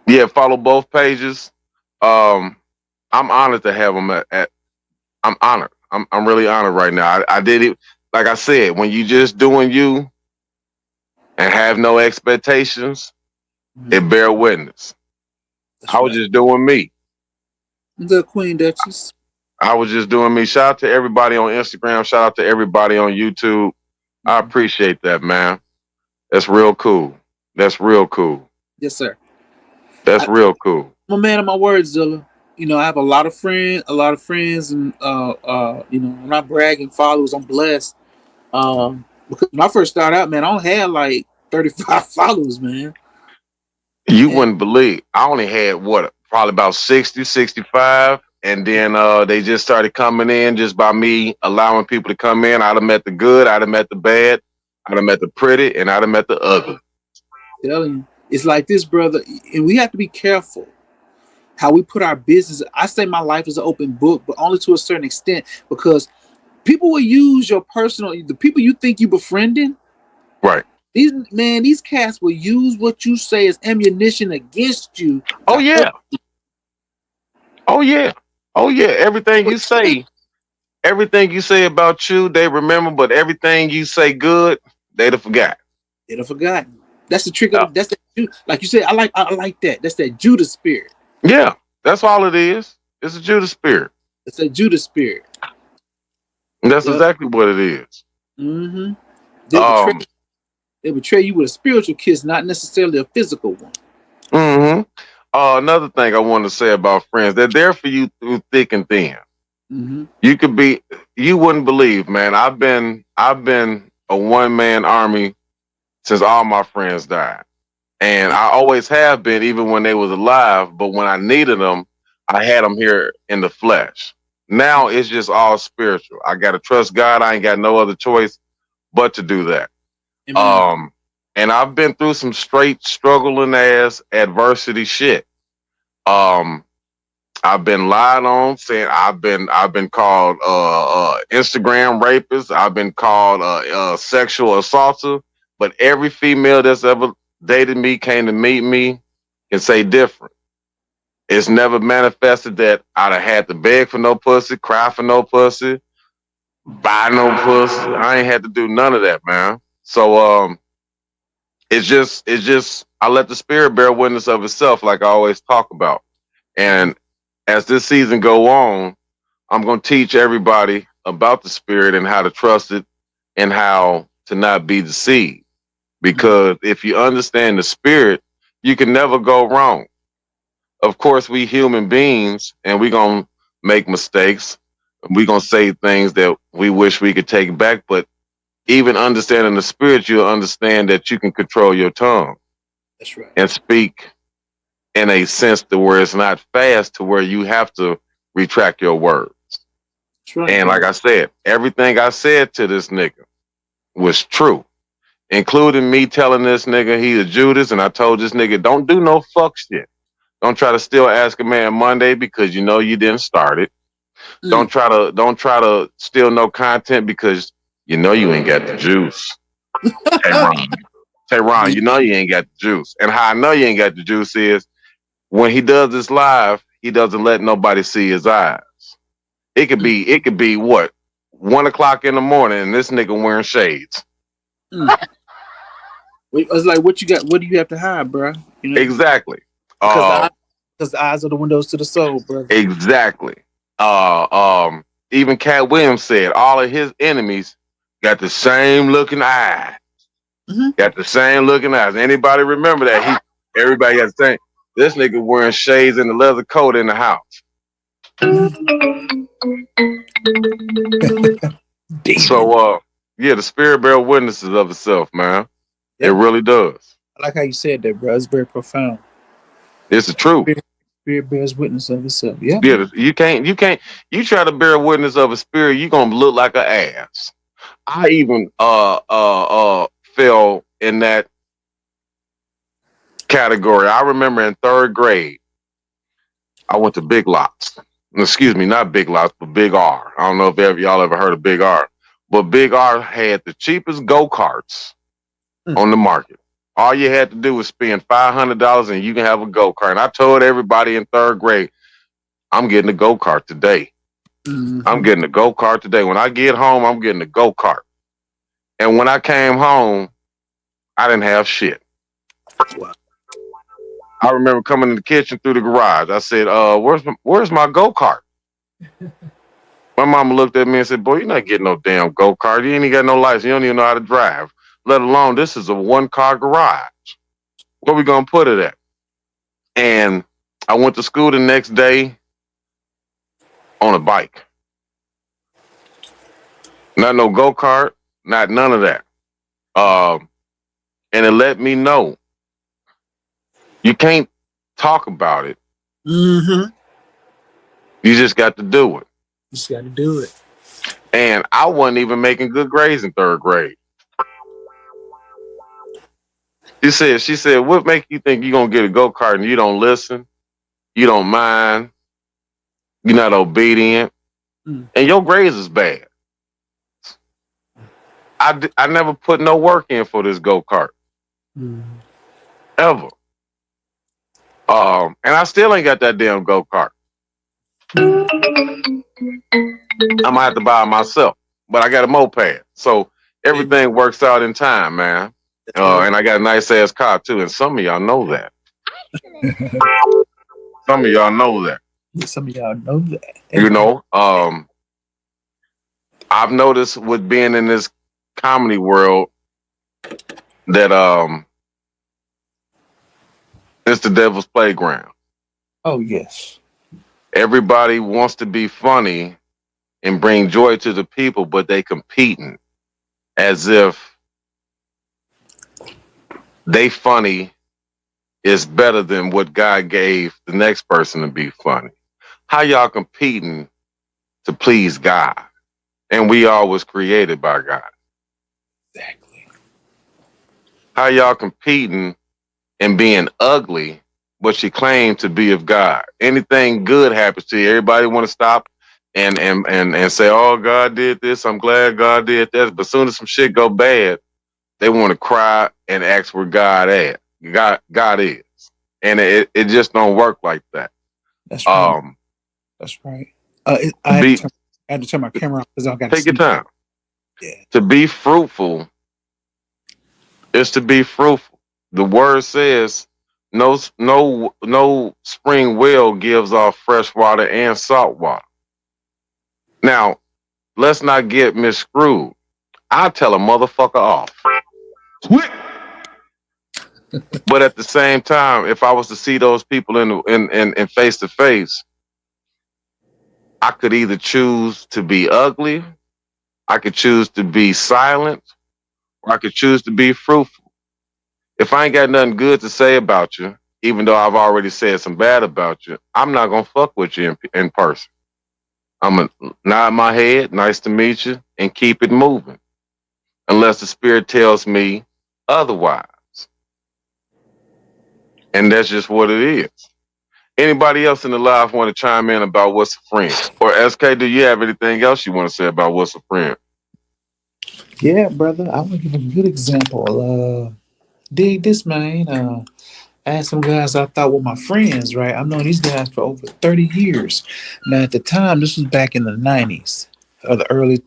Yeah, follow both pages. Um, I'm honored to have them I'm honored. I'm really honored right now. I did it, like I said, when you just doing you and have no expectations, it bear witness. That's I was right. just doing me. The Queen Duchess. I was just doing me. Shout out to everybody on Instagram. Shout out to everybody on YouTube. I appreciate that, man. That's real cool. That's real cool. Yes, sir. That's real cool. I'm a man of my words, Zilla. You know, I have a lot of friends, and you know, I'm not bragging followers. I'm blessed. Because when I first started out, man, I only had like 35 followers, man. You And wouldn't believe. I only had what, probably about 60, 65. And then they just started coming in just by me allowing people to come in. I'd have met the good, I'd have met the bad, I'd have met the pretty, and I'd have met the ugly. telling you, it's like this, brother, and we have to be careful how we put our business. I say my life is an open book, but only to a certain extent, because people will use your personal, the people you think you befriending. Right. These cats will use what you say as ammunition against you. Oh yeah. Oh yeah. Oh yeah. Everything you say about you, they remember, but everything you say good, they'd have forgot. They'd have forgotten. That's the trick Yeah. of that's the, like you said. I like that. That's that Judas spirit. Yeah. That's all it is. It's a Judas spirit. It's a Judas spirit. And that's Yep. exactly what it is. Mm-hmm. They'll betray. Um, They betray you with a spiritual kiss, not necessarily a physical one. mm-hmm. Another thing I want to say about friends, they're there for you through thick and thin. Mm-hmm. You wouldn't believe, man. I've been a one man army since all my friends died. And I always have been, even when they was alive. But when I needed them, I had them here in the flesh. Now it's just all spiritual. I got to trust God. I ain't got no other choice but to do that. Amen. And I've been through some straight struggling ass adversity shit. Um, I've been lied on, saying I've been called Instagram rapist. I've been called sexual assaulter. But every female that's ever dated me, came to meet me, can say different. It's never manifested that I'd have had to beg for no pussy, cry for no pussy, buy no pussy. I ain't had to do none of that, man. So it's just I let the spirit bear witness of itself, like I always talk about. And as this season go on, I'm gonna teach everybody about the spirit and how to trust it and how to not be deceived. Because if you understand the spirit, you can never go wrong. Of course, we human beings and we gonna make mistakes. We gonna say things that we wish we could take back, but even understanding the spirit, you'll understand that you can control your tongue That's right. and speak in a sense to where it's not fast to where you have to retract your words. That's right, And like brother. I said, everything I said to this nigga was true, including me telling this nigga he's a Judas. And I told this nigga, don't do no fuck shit. Don't try to still ask a man Monday because you know you didn't start it. Mm. Don't try to steal no content because you know you ain't got the juice. Tehran, Yeah. you know you ain't got the juice. And how I know you ain't got the juice is when he does this live, he doesn't let nobody see his eyes. It could be what, 1 o'clock in the morning and this nigga wearing shades. Mm. It's like what you got. What do you have to hide, bro? You know, Exactly. because Uh the eyes are the windows to the soul, brother. exactly. Even Cat Williams said all of his enemies got the same looking eye. Mm-hmm. Got the same looking eyes. Anybody remember that? Everybody got the same. This nigga wearing shades and a leather coat in the house. Demon. So yeah, the spirit bear witnesses of itself, man. It Yep. really does. I like how you said that, bro. It's very profound. It's the truth. Spirit bears witness of itself. Yeah. Yeah, you try to bear witness of a spirit, you gonna look like an ass. I even fell in that category. I remember in third grade, I went to Big Lots. Excuse me, not Big Lots, but Big R. I don't know if y'all ever heard of Big R, but Big R had the cheapest go-karts on the market. All you had to do was spend $500 and you can have a go-kart. And I told everybody in third grade, I'm getting a go-kart today. I'm getting a go-kart today. When I get home, I'm getting a go-kart. And when I came home, I didn't have shit. Wow. I remember coming in the kitchen through the garage. I said, where's my go-kart? My mama looked at me and said, boy, you're not getting no damn go-kart. You ain't even got no license. You don't even know how to drive. Let alone this is a one-car garage. Where we gonna put it at? And I went to school the next day on a bike. Not no go-kart, not none of that. And it let me know you can't talk about it. You You just got to do it. just got to do it. And I wasn't even making good grades in third grade. She said, what make you think you're going to get a go-kart and you don't listen? You don't mind. You're not obedient. And your grades is bad. I never put no work in for this go-kart. Ever. And I still ain't got that damn go-kart. I'm going to have to buy it myself. But I got a moped. So everything works out in time, man. And I got a nice ass car too. And some of y'all know that. Some of y'all know that. Some of y'all know that. You know, I've noticed with being in this comedy world that it's the devil's playground. Oh, yes. Everybody wants to be funny and bring joy to the people, but they competing as if they funny is better than what God gave the next person to be funny. How y'all competing to please God? And we all was created by God. Exactly. How y'all competing and being ugly, but you claim to be of God? Anything good happens to you, everybody want to stop and say, oh, God did this, I'm glad God did that. But as soon as some shit go bad, they want to cry and ask where God at. God is. And it just don't work like that. That's right. That's right. I had to turn my camera off because I got to take your time. Yeah. To be fruitful is to be fruitful. The word says no spring well gives off fresh water and salt water. Now, let's not get miscrewed. I tell a motherfucker off. But at the same time, if I was to see those people in face to face, I could either choose to be ugly, I could choose to be silent, or I could choose to be fruitful. If I ain't got nothing good to say about you, even though I've already said some bad about you, I'm not gonna fuck with you in person. I'm gonna nod my head, nice to meet you, and keep it moving, unless the spirit tells me otherwise. And that's just what it is. Anybody else in the live want to chime in about what's a friend? Or SK, do you have anything else you want to say about what's a friend? Yeah, brother. I want to give a good example. Dig this, man. I had some guys I thought were my friends, right? I've known these guys for over 30 years. Now, at the time, this was back in the 90s, or the early,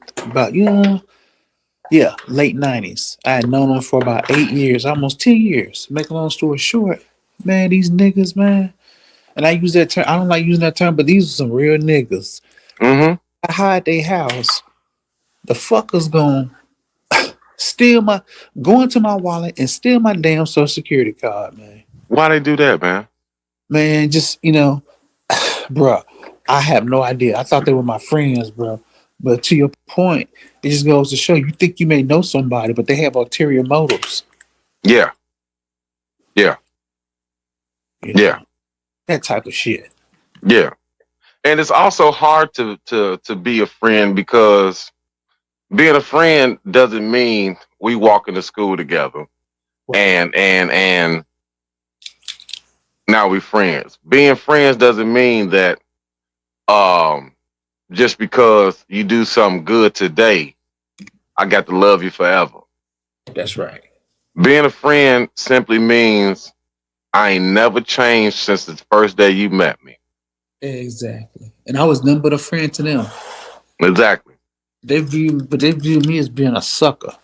late 90s. I had known them for about 8 years, almost 10 years. Make a long story short, man, these niggas, man. And I use that term, I don't like using that term, but these are some real niggas. Mm-hmm. I hide their house. The fuckers gonna go into my wallet and steal my damn social security card, man. Why they do that, man? Man, just, bruh, I have no idea. I thought they were my friends, bro. But to your point, it just goes to show you think you may know somebody, but they have ulterior motives. Yeah. Yeah. You Yeah. know, that type of shit. Yeah. And it's also hard to be a friend because being a friend doesn't mean we walk into school together Right. and Now we friends. Being friends doesn't mean that just because you do something good today, I got to love you forever. That's right. Being a friend simply means I ain't never changed since the first day you met me. Exactly. And I was nothing but a friend to them. Exactly. They view me as being a sucker.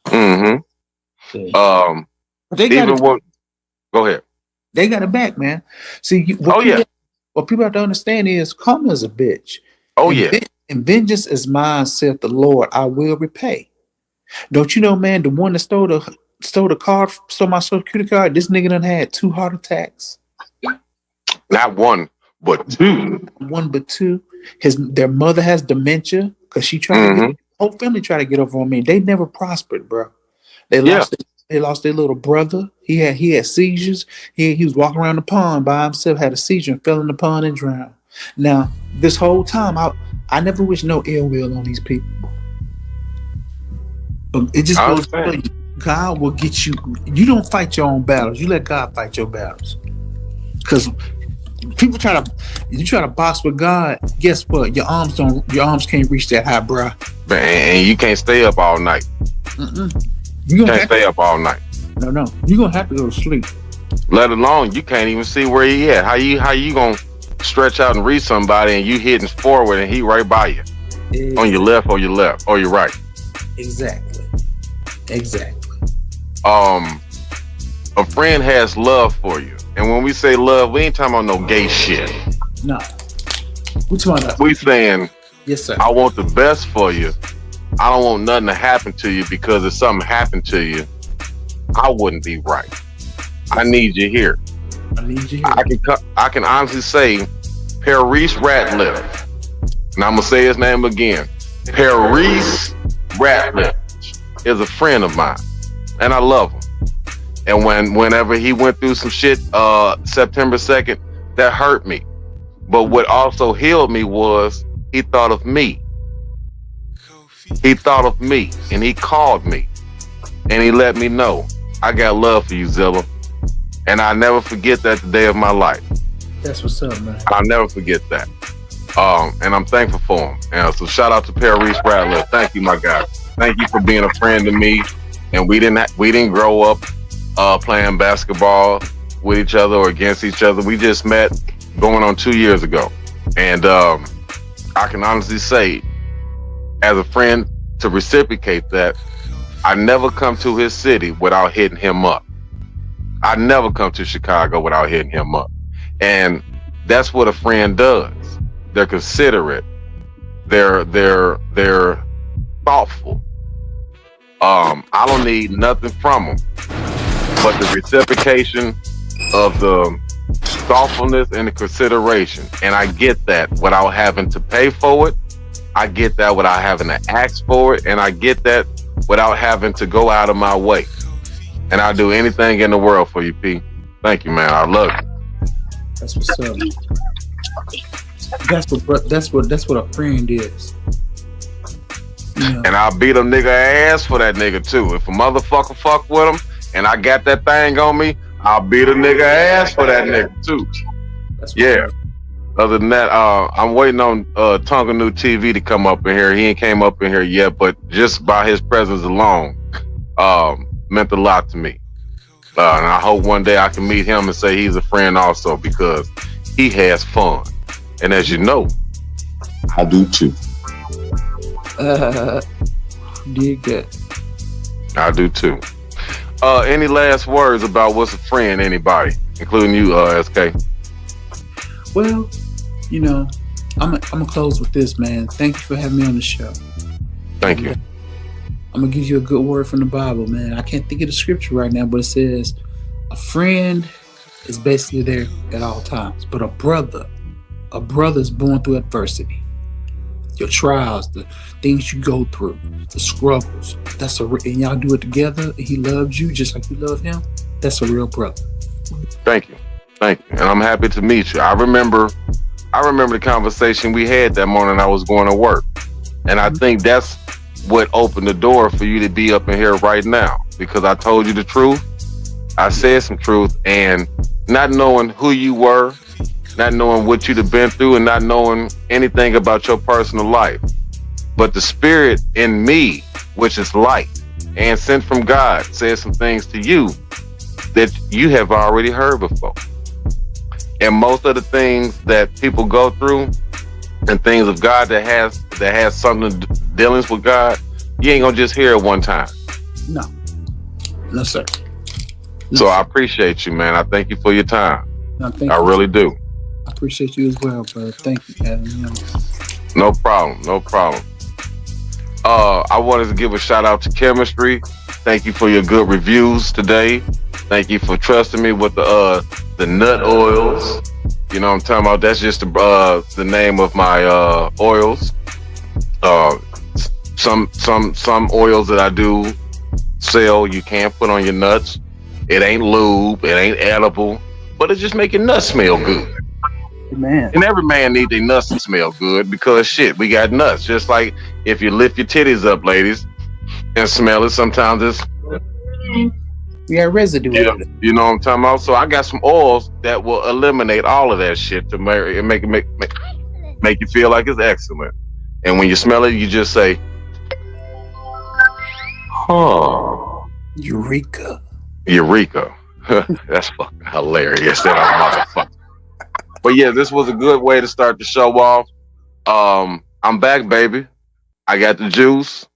Mm-hmm. Yeah. But they got Even it. what? Go ahead. They got it back, man. See, what people have to understand is karma is a bitch. Oh And, yeah. and vengeance is mine, saith the Lord. I will repay. Don't you know, man? The one that stole my social security card. This nigga done had 2 heart attacks. Not one, but 2. One, but 2. Their mother has dementia because she tried to get. Whole family tried to get over on me. They never prospered, bro. They lost. They lost their little brother. He had seizures. He was walking around the pond by himself, had a seizure, and fell in the pond and drowned. Now, this whole time, I never wish no ill will on these people. But it just goes to show you, God will get you. You don't fight your own battles. You let God fight your battles. Because people try to box with God. Guess what? Your arms can't reach that high, bro. And you can't stay up all night. You can't stay up all night. No. You're gonna have to go to sleep. Let alone you can't even see where he at. How you gonna stretch out and reach somebody and you hitting forward and he right by you? Exactly. On your left or your right. Exactly. A friend has love for you. And when we say love, we ain't talking about no gay shit. No. We talking about we saying, yes, sir. I want the best for you. I don't want nothing to happen to you because if something happened to you, I wouldn't be right. I need you here. I can honestly say, Paris Ratliff, and I'm gonna say his name again. Paris Ratliff is a friend of mine, and I love him. And whenever he went through some shit, September 2nd, that hurt me. But what also healed me was he thought of me. He thought of me, and he called me, and he let me know I got love for you, Zilla, and I'll never forget that the day of my life. That's what's up, man. I'll never forget that. And I'm thankful for him. And so shout out to Paris Ratliff. Thank you, my guy. Thank you for being a friend to me. And we didn't grow up playing basketball with each other or against each other. We just met going on 2 years ago. And I can honestly say, as a friend, to reciprocate that, I never come to his city without hitting him up. I never come to Chicago without hitting him up. And that's what a friend does. They're considerate. They're thoughtful. I don't need nothing from them but the reciprocation of the thoughtfulness and the consideration. And I get that without having to pay for it. I get that without having to ask for it. And I get that without having to go out of my way. And I'll do anything in the world for you, P. Thank you, man. I love you. That's what's up. That's what a friend is. You know? And I'll beat a nigga ass for that nigga too. If a motherfucker fuck with him and I got that thing on me, I'll beat a nigga ass for that nigga too. Yeah. Other than that, I'm waiting on Tonga New TV to come up in here. He ain't came up in here yet, but just by his presence alone, meant a lot to me. And I hope one day I can meet him and say he's a friend also, because he has fun. And as you know, I do too. Dig that. I do too. Any last words about what's a friend, anybody, including you, SK? Well, you know, I'm gonna close with this, man. Thank you for having me on the show. Thank you. I'm gonna give you a good word from the Bible, man. I can't think of the scripture right now, but it says a friend is basically there at all times, but a brother is born through adversity, your trials, the things you go through, the struggles. And y'all do it together. And he loves you just like you love him. That's a real brother. Thank you, and I'm happy to meet you. I remember the conversation we had that morning. I was going to work, and I think that's what opened the door for you to be up in here right now, because I told you the truth. I said some truth, and not knowing who you were, not knowing what you'd have been through, and not knowing anything about your personal life. But the spirit in me, which is light and sent from God, says some things to you that you have already heard before. And most of the things that people go through and things of God that has something dealings with God, you ain't gonna just hear it one time. No, sir. So I appreciate you, man. I thank you for your time. No, I really do. I appreciate you as well, brother. Thank you, Adam. No problem. I wanted to give a shout out to Chemistry. Thank you for your good reviews today. Thank you for trusting me with the nut oils. You know what I'm talking about? That's just the name of my oils. Some oils that I do sell you can't put on your nuts. It ain't lube, it ain't edible, but it just make your nuts smell good. Man. And every man need their nuts to smell good because shit, we got nuts. Just like if you lift your titties up, ladies, and smell it, sometimes it's you got residue. Yeah, you know what I'm talking about. So I got some oils that will eliminate all of that shit to make you feel like it's excellent. And when you smell it, you just say, "Huh, Eureka." That's fucking hilarious. That motherfucker. But yeah, this was a good way to start the show off. I'm back, baby. I got the juice.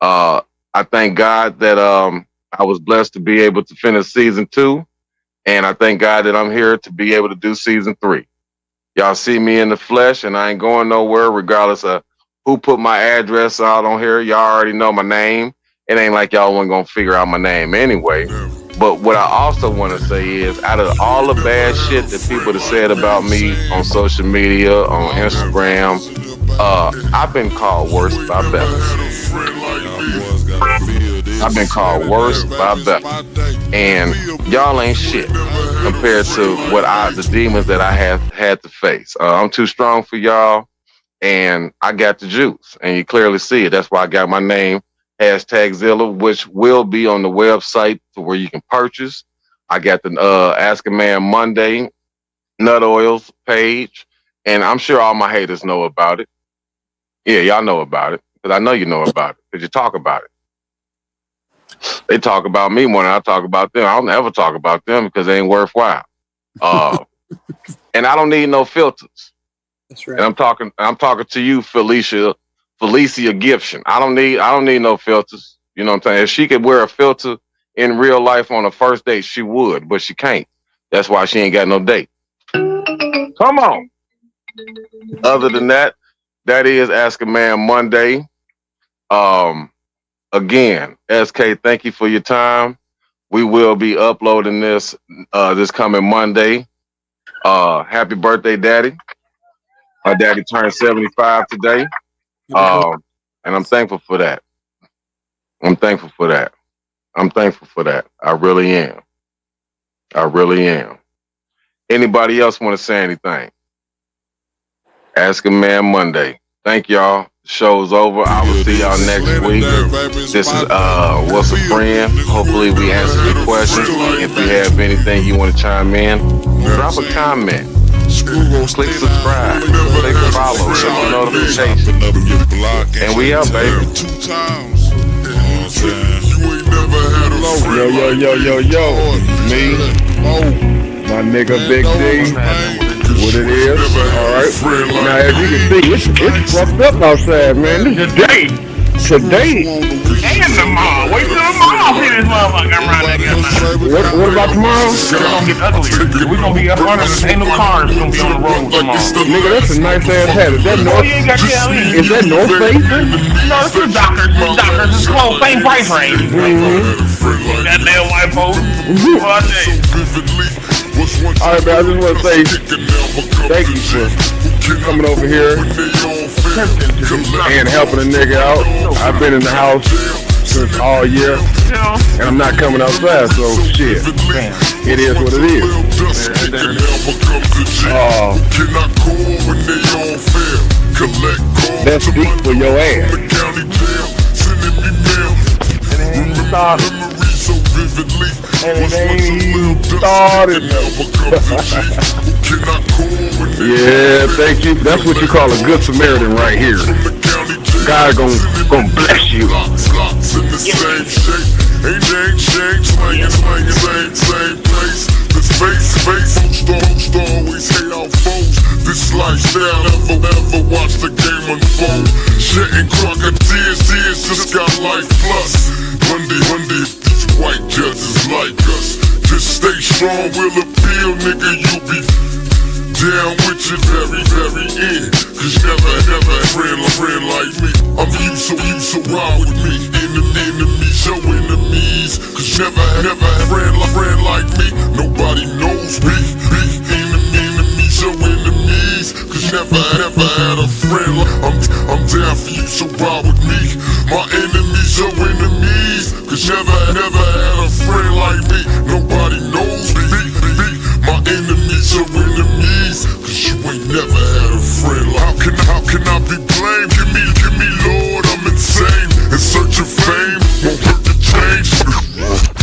I thank God that I was blessed to be able to finish season 2. And I thank God that I'm here to be able to do season 3. Y'all see me in the flesh and I ain't going nowhere regardless of who put my address out on here. Y'all already know my name. It ain't like y'all wasn't gonna figure out my name anyway. But what I also want to say is, out of all the bad shit that people have said about me on social media, on Instagram, I've been called worse by better. I've been called worse by better. And y'all ain't shit compared to the demons that I have had to face. I'm too strong for y'all, and I got the juice. And you clearly see it. That's why I got my name. #ZILLA, which will be on the website to where you can purchase. I got the Ask a Man Monday nut oils page, and I'm sure all my haters know about it. Yeah, y'all know about it, because I know you know about it, because you talk about it. They talk about me more than I talk about them. I don't ever talk about them because they ain't worthwhile. And I don't need no filters. That's right. And I'm talking to you, Felicia Gibson. I don't need no filters. You know what I'm saying? If she could wear a filter in real life on a first date, she would, but she can't. That's why she ain't got no date. Come on. Other than that, that is Ask a Man Monday. Again, SK, thank you for your time. We will be uploading this coming Monday. Happy birthday, Daddy. My daddy turned 75 today. And I'm thankful for that. I really am. Anybody else want to say anything? Ask a Man Monday. Thank y'all. The show's over. I will see y'all next week. This is What's a Friend. Hopefully we answered your questions. If you have anything you want to chime in, drop a comment. Click subscribe, click follow, click the notification. And we out, baby. Yo. Me, my nigga Big D. What it is. Alright. Now as you can see, it's fucked up outside, man. This is today. And tomorrow. Wait till tomorrow see this motherfucker around that guy. What about tomorrow? It's gonna get uglier. We're gonna be up under the ain't no cars gonna be on the road tomorrow. Nigga, that's a nice ass hat. Is that North? You ain't got to tell me. Is that North Face? No, it's the Dockers. It's close, same price range. That damn white folks. What I tell you. Alright, man, I just want to say thank you for coming over here and helping a nigga out. I've been in the house since all year, and I'm not coming outside, so shit. It is what it is. That's deep for your ass. vividly. And Was it once a ain't little dusty, started. and now becomes a G. Who cannot call when they Yeah, call thank you. That's what you call a good Samaritan right here. from the county jail. God gonna bless you. Locks in the same shape. Ain't changed, slanging, same place. This face, folks always hate our foes. This lifestyle ever watch the game unfold. Shedding crocodiles, tears just got life plus. One day, if these white judges like us, just stay strong, we'll appeal, nigga, you be down with your very end. Cause never friend like me. I'm you so ride with me. Enemies, your enemies. Cause never friend like me. Nobody knows me. Enemies, your enemies. Cause never had a friend like I'm down for you, so ride with me. My enemies, your enemies. Cause never had a friend like me. Nobody knows me. My enemies, your enemies. Cause you ain't never had a friend like me. How can I be blamed? Give me, Lord, I'm insane. In search of fame, won't hurt to change.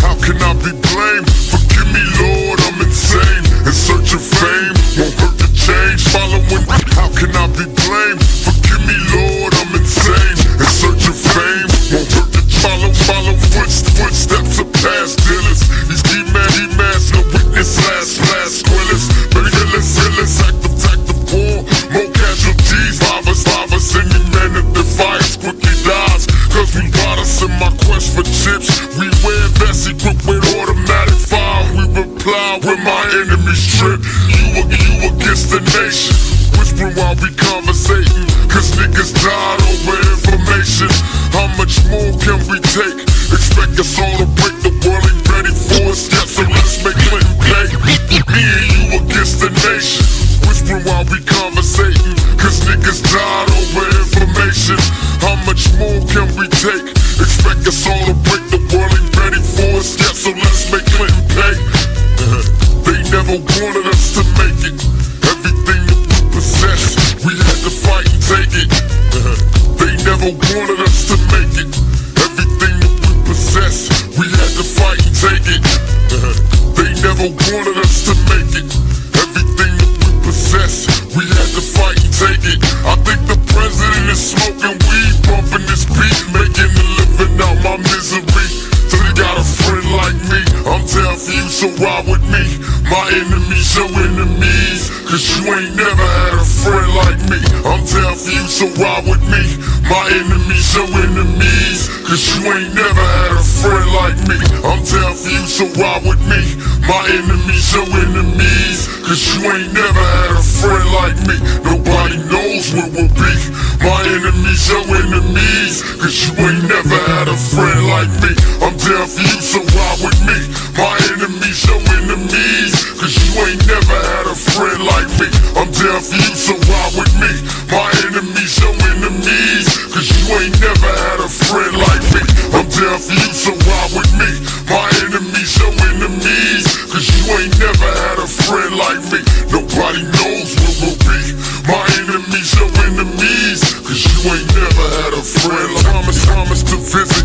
How can I be blamed? Forgive me, Lord, I'm insane. In search of fame, won't hurt to change. Following, how can I be blamed? Forgive me, Lord, I'm insane. In search of fame, won't hurt to follow footsteps of past dealers. These D-mass, no witness, last squillers. Baby, villains, act the poor. More casualties, survivors, any man that defies quickly dies. Cause we us in my quest for chips. We wear vests equipped with automatic fire. We reply when my enemies trip. You against the nation, whispering while we conversating. Cause niggas died over information. How much more can we take? Expect us all to break, the world ain't ready for us yet. So let's make Clinton pay. Me and you against the nation, whispering while we conversating. Cause niggas died over information. How much more can we take? Expect us all to break, the world ain't ready for us yet. So let's make Clinton pay. They never wanted us to make it. Everything that we possess, we had to fight and take it. They never wanted us to make it. Everything that we possess, we had to fight and take it. They never wanted us to make it. Everything that we possess, we had to fight and take it. I think the president is smoking weed, bumping this beat, making a living out my misery. So they got a friend like me, I'm down for you, so ride with me. My enemies, your enemies. Cause you ain't never had a friend like me. I'm down for you, so ride with me. My enemies, your enemies. Cause you ain't never had a friend like me. I'm down for you, so ride with me. My enemies, your enemies. Cause you ain't never had a friend like me. Nobody knows where we'll be. My enemies, your enemies. Cause you ain't never had a friend like me. I'm down for you, so ride with me. My enemies, your enemies. Cause you ain't never had a friend like me. I'm down for you, so ride with me. My enemies, your enemies. Cause you ain't never had a friend like me. I'm down for you, so ride with me. My enemies, your enemies. Cause you ain't never had a friend like me. Nobody knows where we'll be. My enemies, your enemies. Cause you ain't never had a friend like me. Promise to visit